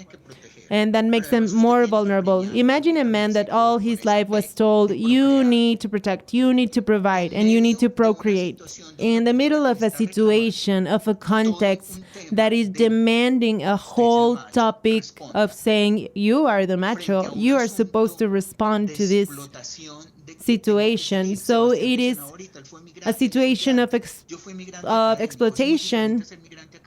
And that makes them more vulnerable. Imagine a man that all his life was told, you need to protect, you need to provide, and you need to procreate. In the middle of a situation, of a context that is demanding a whole topic of saying, you are the macho, you are supposed to respond to this situation. So it is a situation of exploitation.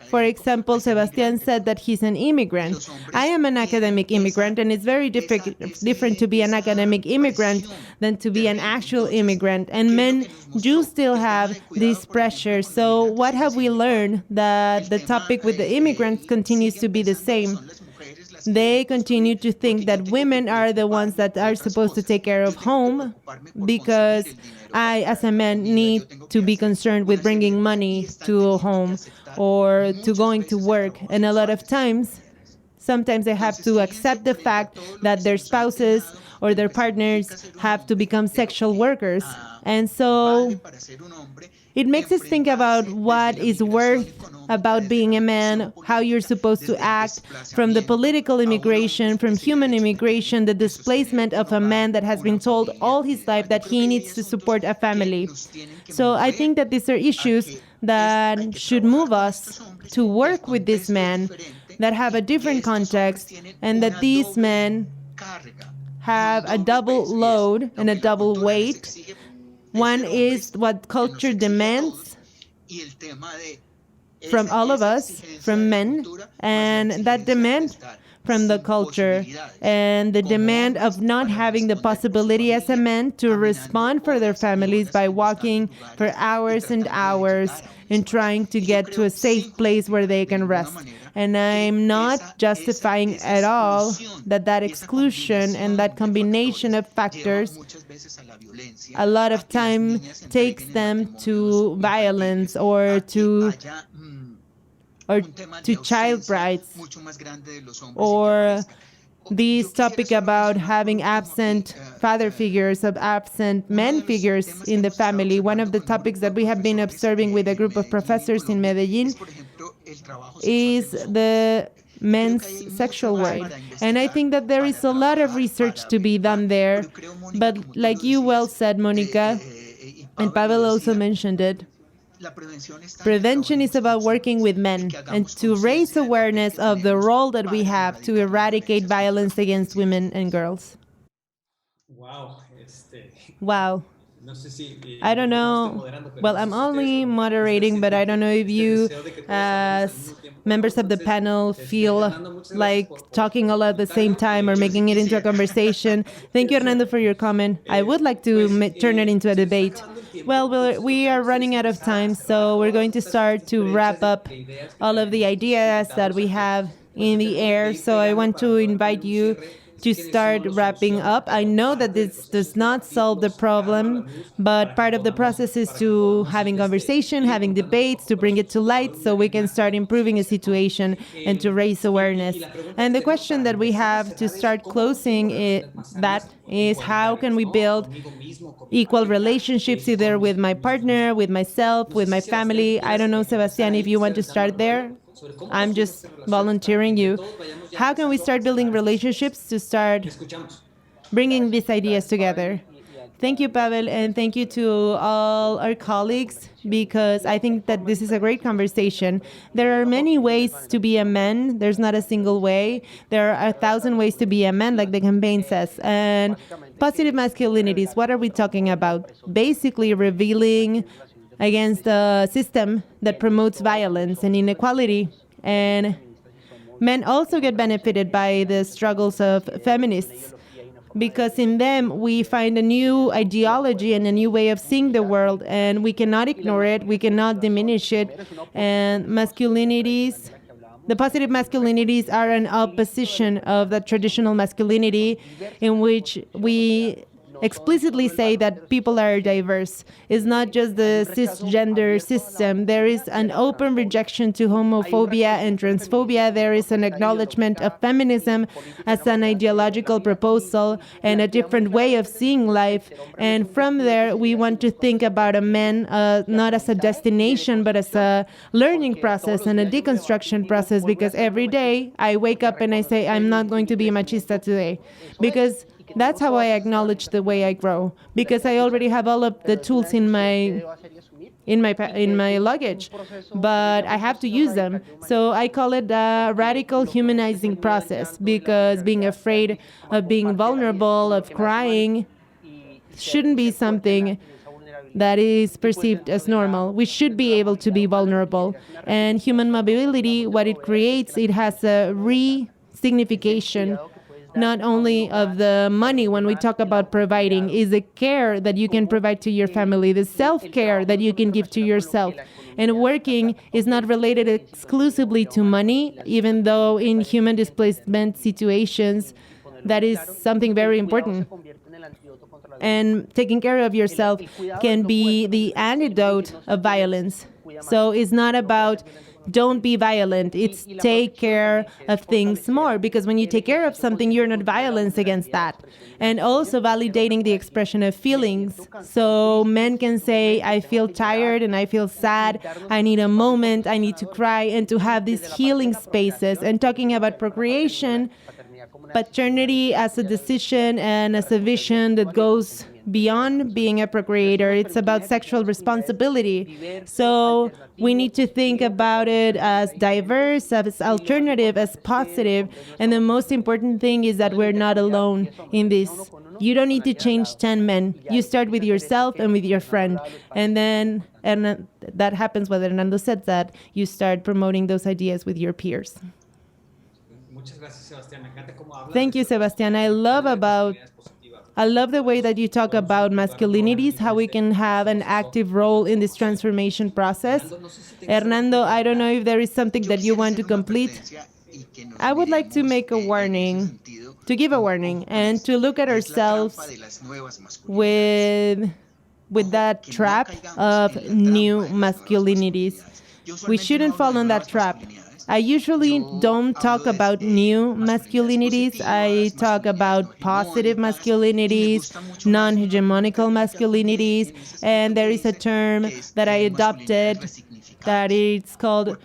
For example, Sebastian said that he's an immigrant. I am an academic immigrant, and it's very different to be an academic immigrant than to be an actual immigrant. And men do still have this pressure. So what have we learned? That the topic with the immigrants continues to be the same. They continue to think that women are the ones that are supposed to take care of home, because I, as a man, need to be concerned with bringing money to home or to going to work. And a lot of times, sometimes they have to accept the fact that their spouses or their partners have to become sexual workers. And so it makes us think about what is worth about being a man, how you're supposed to act, from the political immigration, from human immigration, the displacement of a man that has been told all his life that he needs to support a family. So I think that these are issues that should move us to work with these men that have a different context, and that these men have a double load and a double weight. One is what culture demands from all of us, from men, and that demand from the culture, and the demand of not having the possibility as a man to respond for their families by walking for hours and hours and trying to get to a safe place where they can rest. And I'm not justifying at all that exclusion and that combination of factors a lot of time takes them to violence or to child brides, or this topic about having absent father figures, of absent men figures in the family. One of the topics that we have been observing with a group of professors in Medellin is the men's sexual work. And I think that there is a lot of research to be done there. But like you well said, Monica, and Pavel also mentioned it, prevention is about working with men and to raise awareness of the role that we have to eradicate violence against women and girls. Wow. I don't know. Well, I'm only moderating, but I don't know if you, as members of the panel, feel like talking all at the same time or making it into a conversation. Thank you, Hernando, for your comment. I would like to turn it into a debate. Well, we are running out of time, so we're going to start to wrap up all of the ideas that we have in the air. So I want to invite you to start wrapping up. I know that this does not solve the problem, but part of the process is to having conversation, having debates, to bring it to light so we can start improving a situation and to raise awareness. And the question that we have to start closing that is, how can we build equal relationships either with my partner, with myself, with my family? I don't know, Sebastián, if you want to start there. I'm just volunteering you. How can we start building relationships to start bringing these ideas together? Thank you, Pavel, and thank you to all our colleagues, because I think that this is a great conversation. There are many ways to be a man. There's not a single way. There are 1,000 ways to be a man, like the campaign says. And positive masculinities, what are we talking about? Basically revealing against a system that promotes violence and inequality. And men also get benefited by the struggles of feminists, because in them we find a new ideology and a new way of seeing the world, and we cannot ignore it, we cannot diminish it. And masculinities, the positive masculinities, are an opposition of the traditional masculinity, in which we explicitly say that people are diverse. It's not just the cisgender system. There is an open rejection to homophobia and transphobia. There is an acknowledgement of feminism as an ideological proposal and a different way of seeing life. And from there, we want to think about a man not as a destination, but as a learning process and a deconstruction process, because every day I wake up and I say, I'm not going to be a machista today, because that's how I acknowledge the way I grow, because I already have all of the tools in my luggage, but I have to use them. So I call it a radical humanizing process, because being afraid of being vulnerable, of crying, shouldn't be something that is perceived as normal. We should be able to be vulnerable. And human mobility, what it creates, it has a re-signification not only of the money when we talk about providing, is the care that you can provide to your family, the self-care that you can give to yourself. And working is not related exclusively to money, even though in human displacement situations, that is something very important. And taking care of yourself can be the antidote of violence. So it's not about don't be violent. It's take care of things more, because when you take care of something, you're not violent against that. And also validating the expression of feelings. So men can say, I feel tired and I feel sad. I need a moment. I need to cry, and to have these healing spaces. And talking about procreation, paternity as a decision and as a vision that goes beyond being a procreator. It's about sexual responsibility. So we need to think about it as diverse, as alternative, as positive. And the most important thing is that we're not alone in this. You don't need to change 10 men. You start with yourself and with your friend. And then, and that happens what Hernando said, that you start promoting those ideas with your peers. Thank you, Sebastián. I love the way that you talk about masculinities, how we can have an active role in this transformation process. Hernando, I don't know if there is something that you want to complete. I would like to make a warning, to give a warning, and to look at ourselves with that trap of new masculinities. We shouldn't fall on that trap. I usually don't talk about new masculinities. I talk about positive masculinities, non-hegemonical masculinities, and there is a term that I adopted that it's called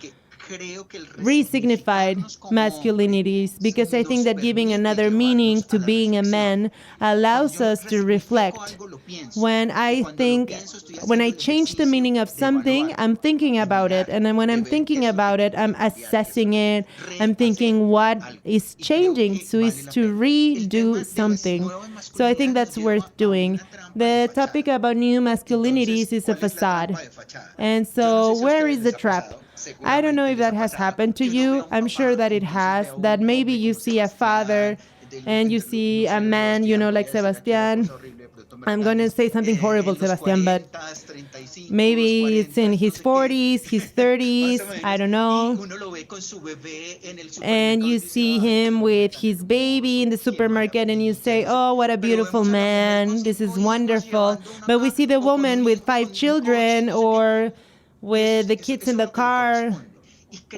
resignified masculinities, because I think that giving another meaning to being a man allows us to reflect. When I change the meaning of something, I'm thinking about it. And then when I'm thinking about it, I'm assessing it. I'm thinking what is changing. So it's to redo something. So I think that's worth doing. The topic about new masculinities is a facade. And so where is the trap? I don't know if that has happened to you. I'm sure that it has, that maybe you see a father and you see a man, like Sebastián, I'm going to say something horrible, Sebastian, but maybe it's in his 40s, his 30s, I don't know. And you see him with his baby in the supermarket and you say, oh, what a beautiful man, this is wonderful. But we see the woman with 5 children or with the kids in the car,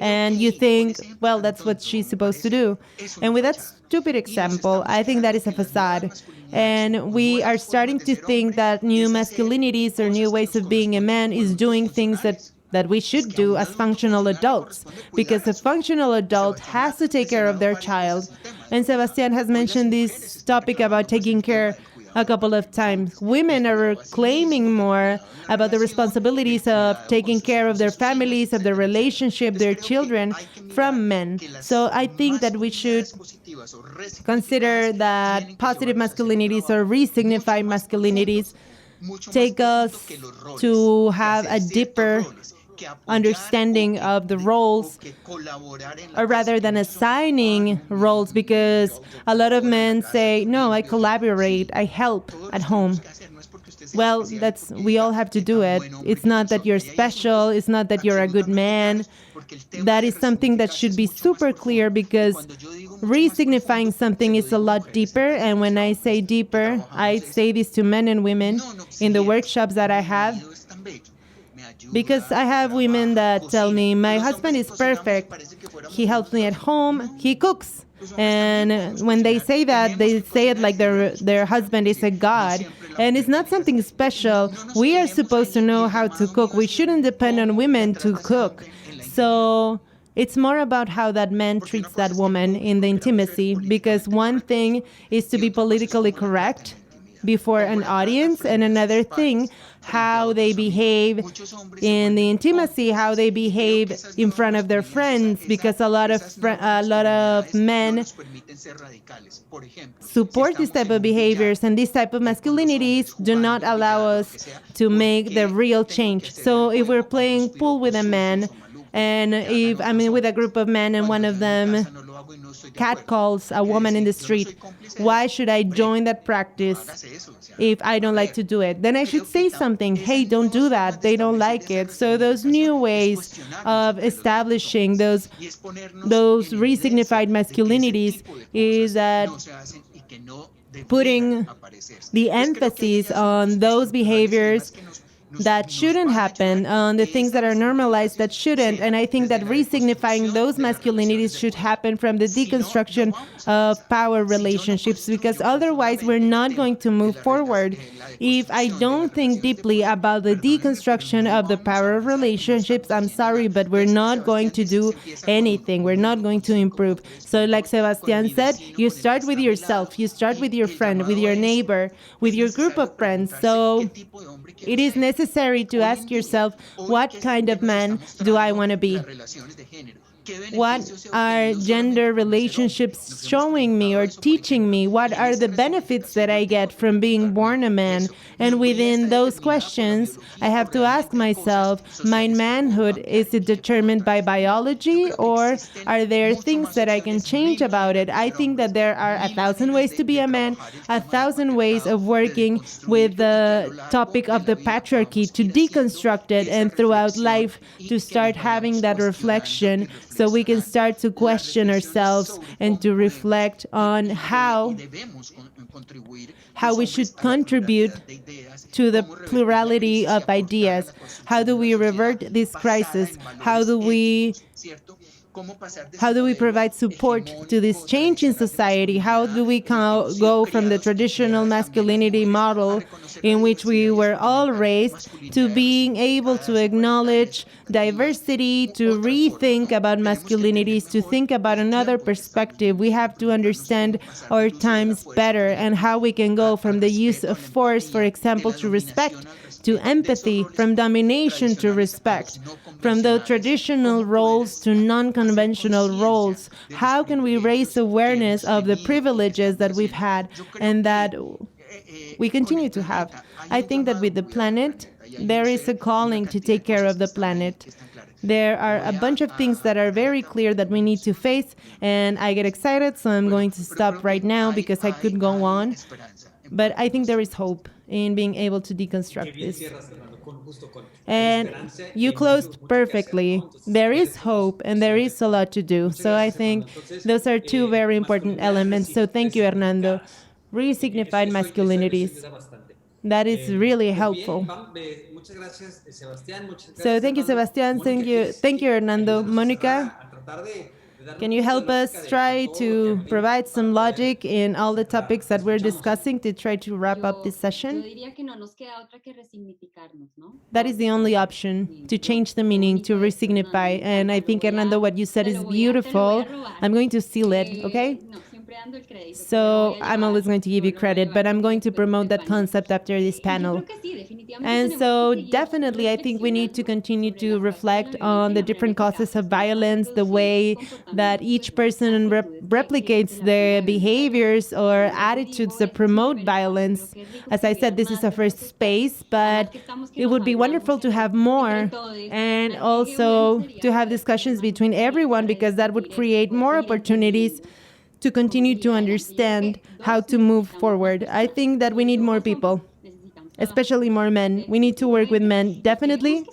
and you think, well, that's what she's supposed to do. And with that stupid example, I think that is a facade. And we are starting to think that new masculinities or new ways of being a man is doing things that we should do as functional adults, because a functional adult has to take care of their child. And Sebastian has mentioned this topic about taking care a couple of times. Women are claiming more about the responsibilities of taking care of their families, of their relationship, their children from men. So I think that we should consider that positive masculinities or re-signify masculinities take us to have a deeper understanding of the roles, or rather than assigning roles, because a lot of men say, no, I collaborate, I help at home. Well, we all have to do it. It's not that you're special, it's not that you're a good man. That is something that should be super clear, because re-signifying something is a lot deeper. And when I say deeper, I say this to men and women in the workshops that I have. Because I have women that tell me, my husband is perfect. He helps me at home. He cooks. And when they say that, they say it like their husband is a god. And it's not something special. We are supposed to know how to cook. We shouldn't depend on women to cook. So it's more about how that man treats that woman in the intimacy. Because one thing is to be politically correct before an audience, and another thing, how they behave in the intimacy, how they behave in front of their friends, because a lot of men support this type of behaviors, and this type of masculinities do not allow us to make the real change. So if we're playing pool with a man, and if I'm with a group of men and one of them catcalls a woman in the street, why should I join that practice if I don't like to do it? Then I should say something. Hey, don't do that. They don't like it. So those new ways of establishing those re-signified masculinities is that putting the emphasis on those behaviors that shouldn't happen, on the things that are normalized that shouldn't. And I think that re-signifying those masculinities should happen from the deconstruction of power relationships, because otherwise we're not going to move forward. If I don't think deeply about the deconstruction of the power relationships, I'm sorry, but we're not going to do anything. We're not going to improve. So like Sebastian said, you start with yourself, you start with your friend, with your neighbor, with your group of friends. So it is necessary to ask yourself, what kind of man do I want to be? What are gender relationships showing me or teaching me? What are the benefits that I get from being born a man? And within those questions, I have to ask myself, my manhood, is it determined by biology, or are there things that I can change about it? I think that there are 1,000 ways to be a man, 1,000 ways of working with the topic of the patriarchy, to deconstruct it, and throughout life to start having that reflection, so we can start to question ourselves and to reflect on how we should contribute to the plurality of ideas. How do we revert this crisis? How do we provide support to this change in society? How do we go from the traditional masculinity model in which we were all raised to being able to acknowledge diversity, to rethink about masculinities, to think about another perspective? We have to understand our times better and how we can go from the use of force, for example, to respect, to empathy, from domination to respect, from the traditional roles to non-conventional roles. How can we raise awareness of the privileges that we've had and that we continue to have? I think that with the planet, there is a calling to take care of the planet. There are a bunch of things that are very clear that we need to face, and I get excited, so I'm going to stop right now because I could go on. But I think there is hope. in being able to deconstruct this. And you closed perfectly. There is hope and there is a lot to do. So I think those are two very important elements. So thank you, Hernando. Resignified masculinities. That is really helpful. So thank you, Sebastián. Thank you, Hernando. Monica, can you help us try to provide some logic in all the topics that we're discussing to try to wrap up this session? That is the only option, to change the meaning, to resignify. And I think, Hernando, what you said is beautiful. I'm going to seal it, okay? So I'm always going to give you credit, but I'm going to promote that concept after this panel. And so definitely, I think we need to continue to reflect on the different causes of violence, the way that each person replicates their behaviors or attitudes that promote violence. As I said, this is a first space, but it would be wonderful to have more and also to have discussions between everyone, because that would create more opportunities to continue to understand how to move forward. I think that we need more people, especially more men. We need to work with men, definitely.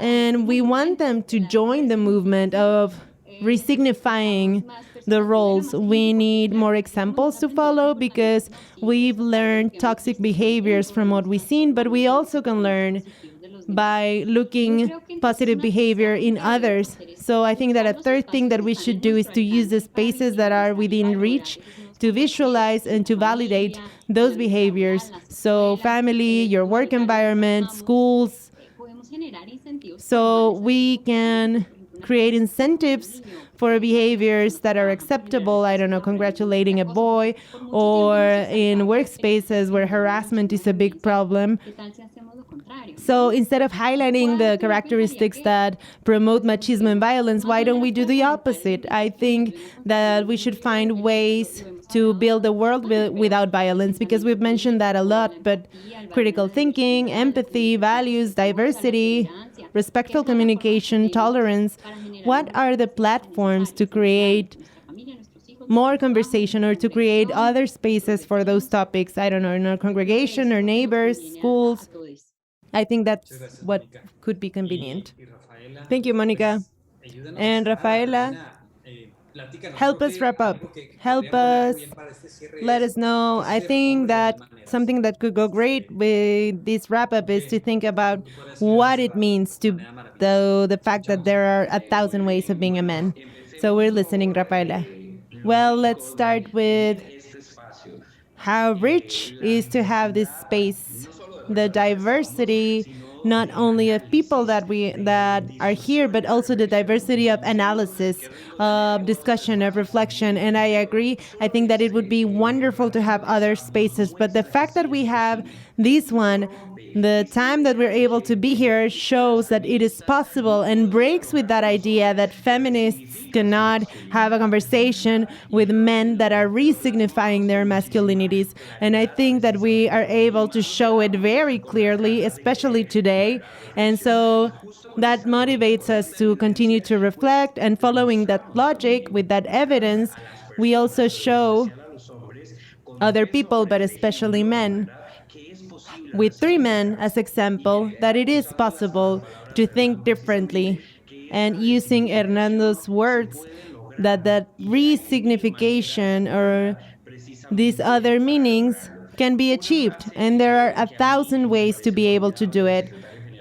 And we want them to join the movement of resignifying the roles. We need more examples to follow, because we've learned toxic behaviors from what we've seen, but we also can learn by looking positive behavior in others. So I think that a third thing that we should do is to use the spaces that are within reach to visualize and to validate those behaviors. So family, your work environment, schools. So we can create incentives for behaviors that are acceptable. I don't know, congratulating a boy, or in workspaces where harassment is a big problem. So instead of highlighting the characteristics that promote machismo and violence, why don't we do the opposite? I think that we should find ways to build a world without violence, because we've mentioned that a lot, but critical thinking, empathy, values, diversity, respectful communication, tolerance. What are the platforms to create more conversation or to create other spaces for those topics? I don't know, in our congregation or neighbors, schools. I think that's what could be convenient. Thank you, Monica. And Rafaela, help us wrap up. Help us, let us know. I think that something that could go great with this wrap-up is to think about what it means to the fact that there are 1,000 ways of being a man. So we're listening, Rafaela. Well, let's start with how rich is to have this space, the diversity, not only of people that are here, but also the diversity of analysis, of discussion, of reflection. And I agree. I think that it would be wonderful to have other spaces. But the fact that we have this one, the time that we're able to be here, shows that it is possible and breaks with that idea that feminists cannot have a conversation with men that are resignifying their masculinities. And I think that we are able to show it very clearly, especially today. And so that motivates us to continue to reflect, and following that logic with that evidence, we also show other people, but especially men, with 3 men as example, that it is possible to think differently. And using Hernando's words, that resignification or these other meanings can be achieved. And there are 1,000 ways to be able to do it.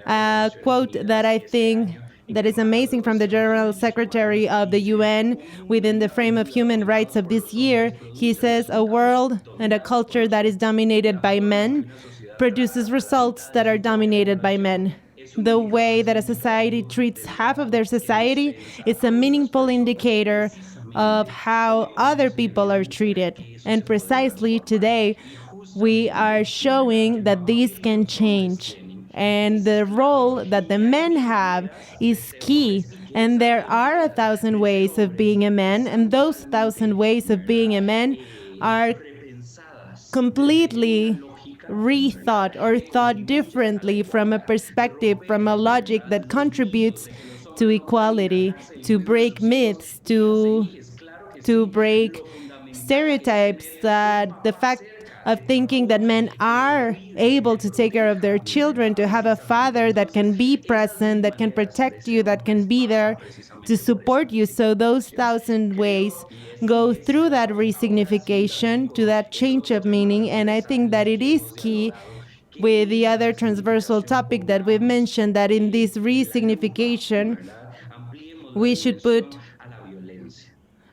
A quote that I think that is amazing from the General Secretary of the UN within the frame of human rights of this year. He says, a world and a culture that is dominated by men produces results that are dominated by men. The way that a society treats half of their society is a meaningful indicator of how other people are treated. And precisely today, we are showing that this can change. And the role that the men have is key. And there are 1,000 ways of being a man, and those 1,000 ways of being a man are completely rethought or thought differently from a perspective, from a logic that contributes to equality, to break myths, to break stereotypes, that the fact of thinking that men are able to take care of their children, to have a father that can be present, that can protect you, that can be there to support you. So those 1,000 ways go through that resignification to that change of meaning. And I think that it is key with the other transversal topic that we've mentioned, that in this resignification, we should put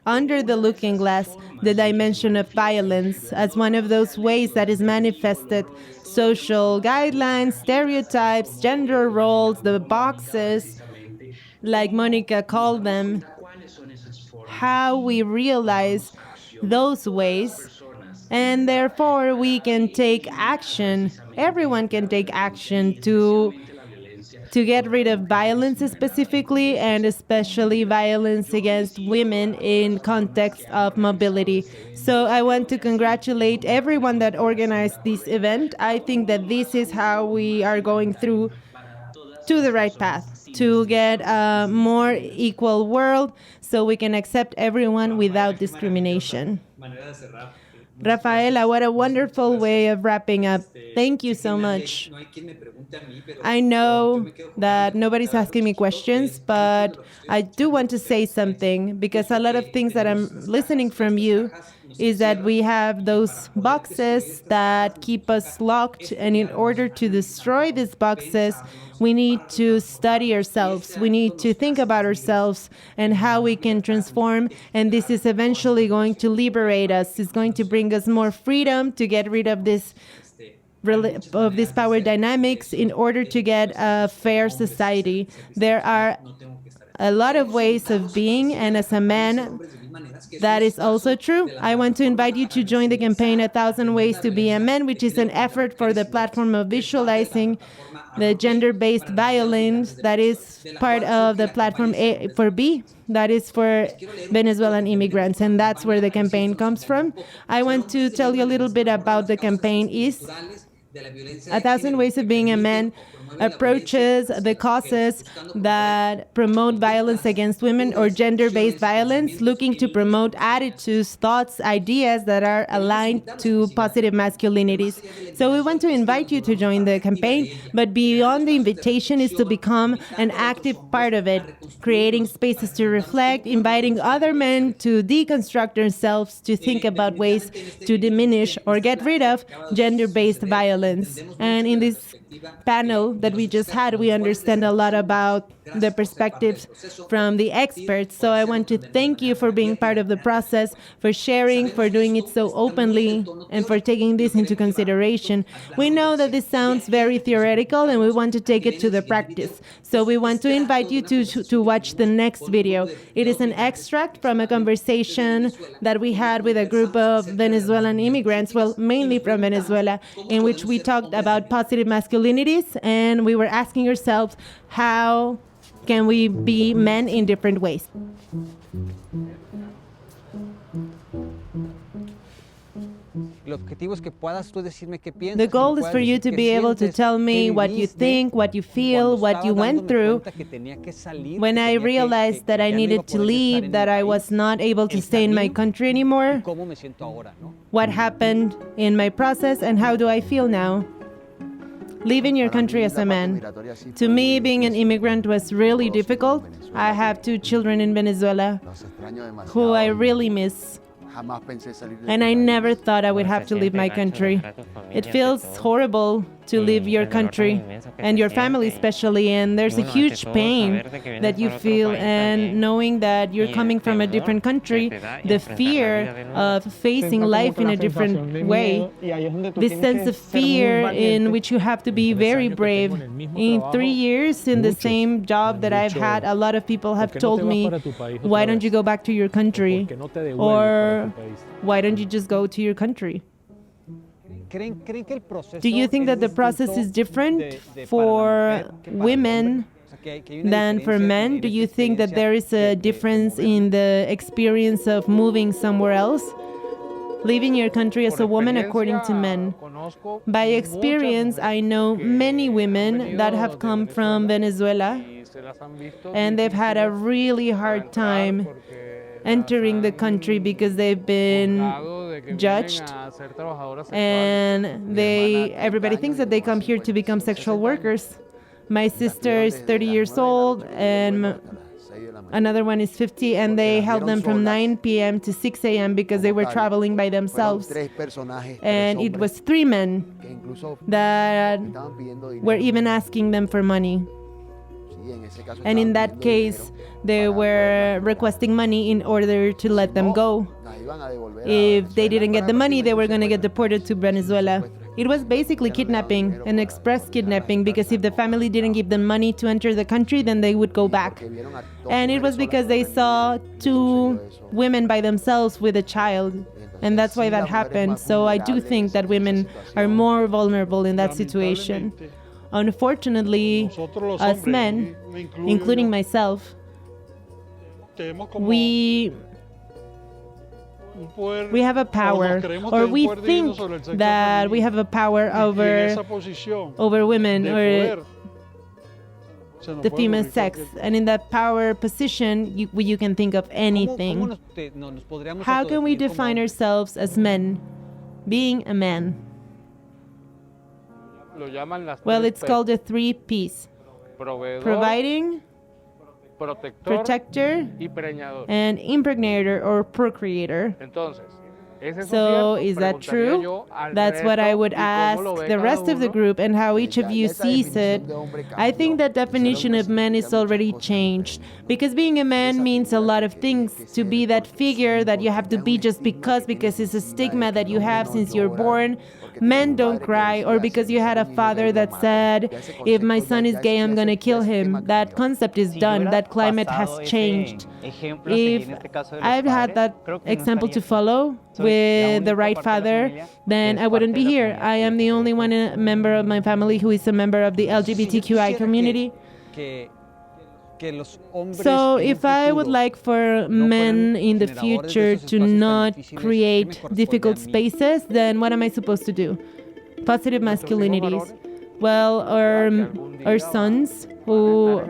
under the looking glass the dimension of violence as one of those ways that is manifested. Social guidelines, stereotypes, gender roles, the boxes, like Monica called them, how we realize those ways, and therefore we can take action. Everyone can take action to get rid of violence specifically, and especially violence against women in context of mobility. So I want to congratulate everyone that organized this event. I think that this is how we are going through to the right path, to get a more equal world so we can accept everyone without discrimination. Rafaela, what a wonderful way of wrapping up. Thank you so much. I know that nobody's asking me questions, but I do want to say something, because a lot of things that I'm listening from you is that we have those boxes that keep us locked, and in order to destroy these boxes, we need to study ourselves. We need to think about ourselves and how we can transform, and this is eventually going to liberate us. It's going to bring us more freedom to get rid of these power dynamics in order to get a fair society. There are a lot of ways of being, and as a man, that is also true. I want to invite you to join the campaign 1,000 Ways to Be a Man, which is an effort for the platform of visualizing the gender-based violence that is part of the platform R4V, that is for Venezuelan immigrants, and that's where the campaign comes from. I want to tell you a little bit about the campaign. Is 1,000 Ways of Being a Man approaches the causes that promote violence against women or gender-based violence, looking to promote attitudes, thoughts, ideas that are aligned to positive masculinities. So we want to invite you to join the campaign, but beyond the invitation is to become an active part of it, creating spaces to reflect, inviting other men to deconstruct themselves, to think about ways to diminish or get rid of gender-based violence. And in this panel that we just had, we understand a lot about the perspectives from the experts. So I want to thank you for being part of the process, for sharing, for doing it so openly, and for taking this into consideration. We know that this sounds very theoretical, and we want to take it to the practice. So we want to invite you to watch the next video. It is an extract from a conversation that we had with a group of Venezuelan immigrants, well, mainly from Venezuela, in which we talked about positive masculinities, and we were asking ourselves, how can we be men in different ways? The goal is for you to be able to tell me what you think, what you feel, what you went through. When I realized that I needed to leave, that I was not able to stay in my country anymore, what happened in my process, and how do I feel now? Leaving your country as a man. To me, being an immigrant was really difficult. I have 2 children in Venezuela who I really miss. And I never thought I would have to leave my country. It feels horrible to leave your country and your family especially, and there's a huge pain that you feel, and knowing that you're coming from a different country, the fear of facing life in a different way, this sense of fear in which you have to be very brave. In 3 years in the same job that I've had, a lot of people have told me, why don't you go back to your country? Or why don't you just go to your country? Do you think that the process is different for women than for men? Do you think that there is a difference in the experience of moving somewhere else? Leaving your country as a woman according to men. By experience, I know many women that have come from Venezuela, and they've had a really hard time entering the country because they've been judged, and everybody thinks that they come here to become sexual workers. My sister is 30 years old, and another one is 50, and they held them from 9 p.m. to 6 a.m. because they were traveling by themselves. And it was 3 men that were even asking them for money. And in that case, they were requesting money in order to let them go. If they didn't get the money, they were going to get deported to Venezuela. It was basically kidnapping, an express kidnapping, because if the family didn't give them money to enter the country, then they would go back. And it was because they saw 2 women by themselves with a child. And that's why that happened. So I do think that women are more vulnerable in that situation. Unfortunately, as men, including myself, we have a power, or we think that we have a power over women or the female sex, and in that power position you can think of anything. How can we define ourselves as men, being a man? Well, it's called the 3 P's: providing, protector, and impregnator or procreator. So is that true? That's what I would ask the rest of the group and how each of you sees it. I think that definition of man is already changed, because being a man means a lot of things. To be that figure that you have to be just because it's a stigma that you have since you're born. Men don't cry, or because you had a father that said, if my son is gay, I'm going to kill him. That concept is done. That climate has changed. If I've had that example to follow with the right father, then I wouldn't be here. I am the only one member of my family who is a member of the LGBTQI community. So if I would like for men in the future to not create difficult spaces, then what am I supposed to do? Positive masculinities. Well, our sons who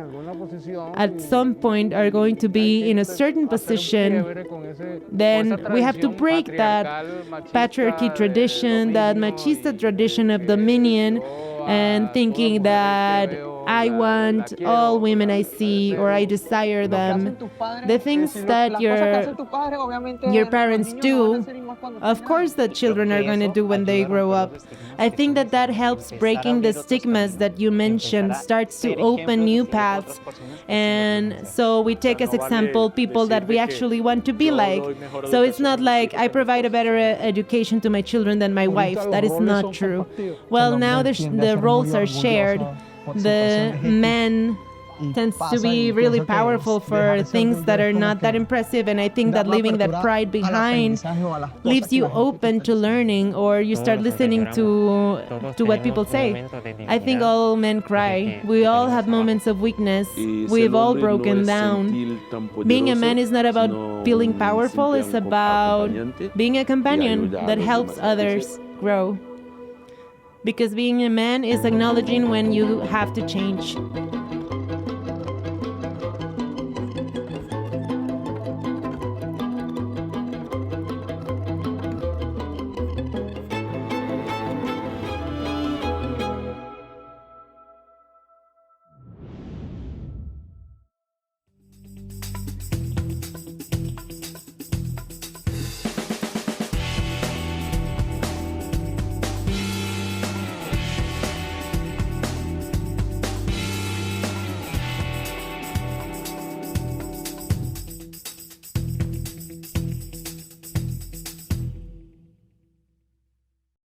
at some point are going to be in a certain position, then we have to break that patriarchy tradition, that machista tradition of dominion, and thinking that I want all women I see, or I desire them. The things that your parents do, of course the children are going to do when they grow up. I think that helps breaking the stigmas that you mentioned, starts to open new paths. And so we take as example people that we actually want to be like. So it's not like I provide a better education to my children than my wife. That is not true. Well, now the roles are shared. The man tends to be really powerful for things that are not that impressive, and I think that leaving that pride behind leaves you open to learning, or you start listening to what people say. I think all men cry. We all have moments of weakness. We've all broken down. Being a man is not about feeling powerful, it's about being a companion that helps others grow. Because being a man is acknowledging when you have to change.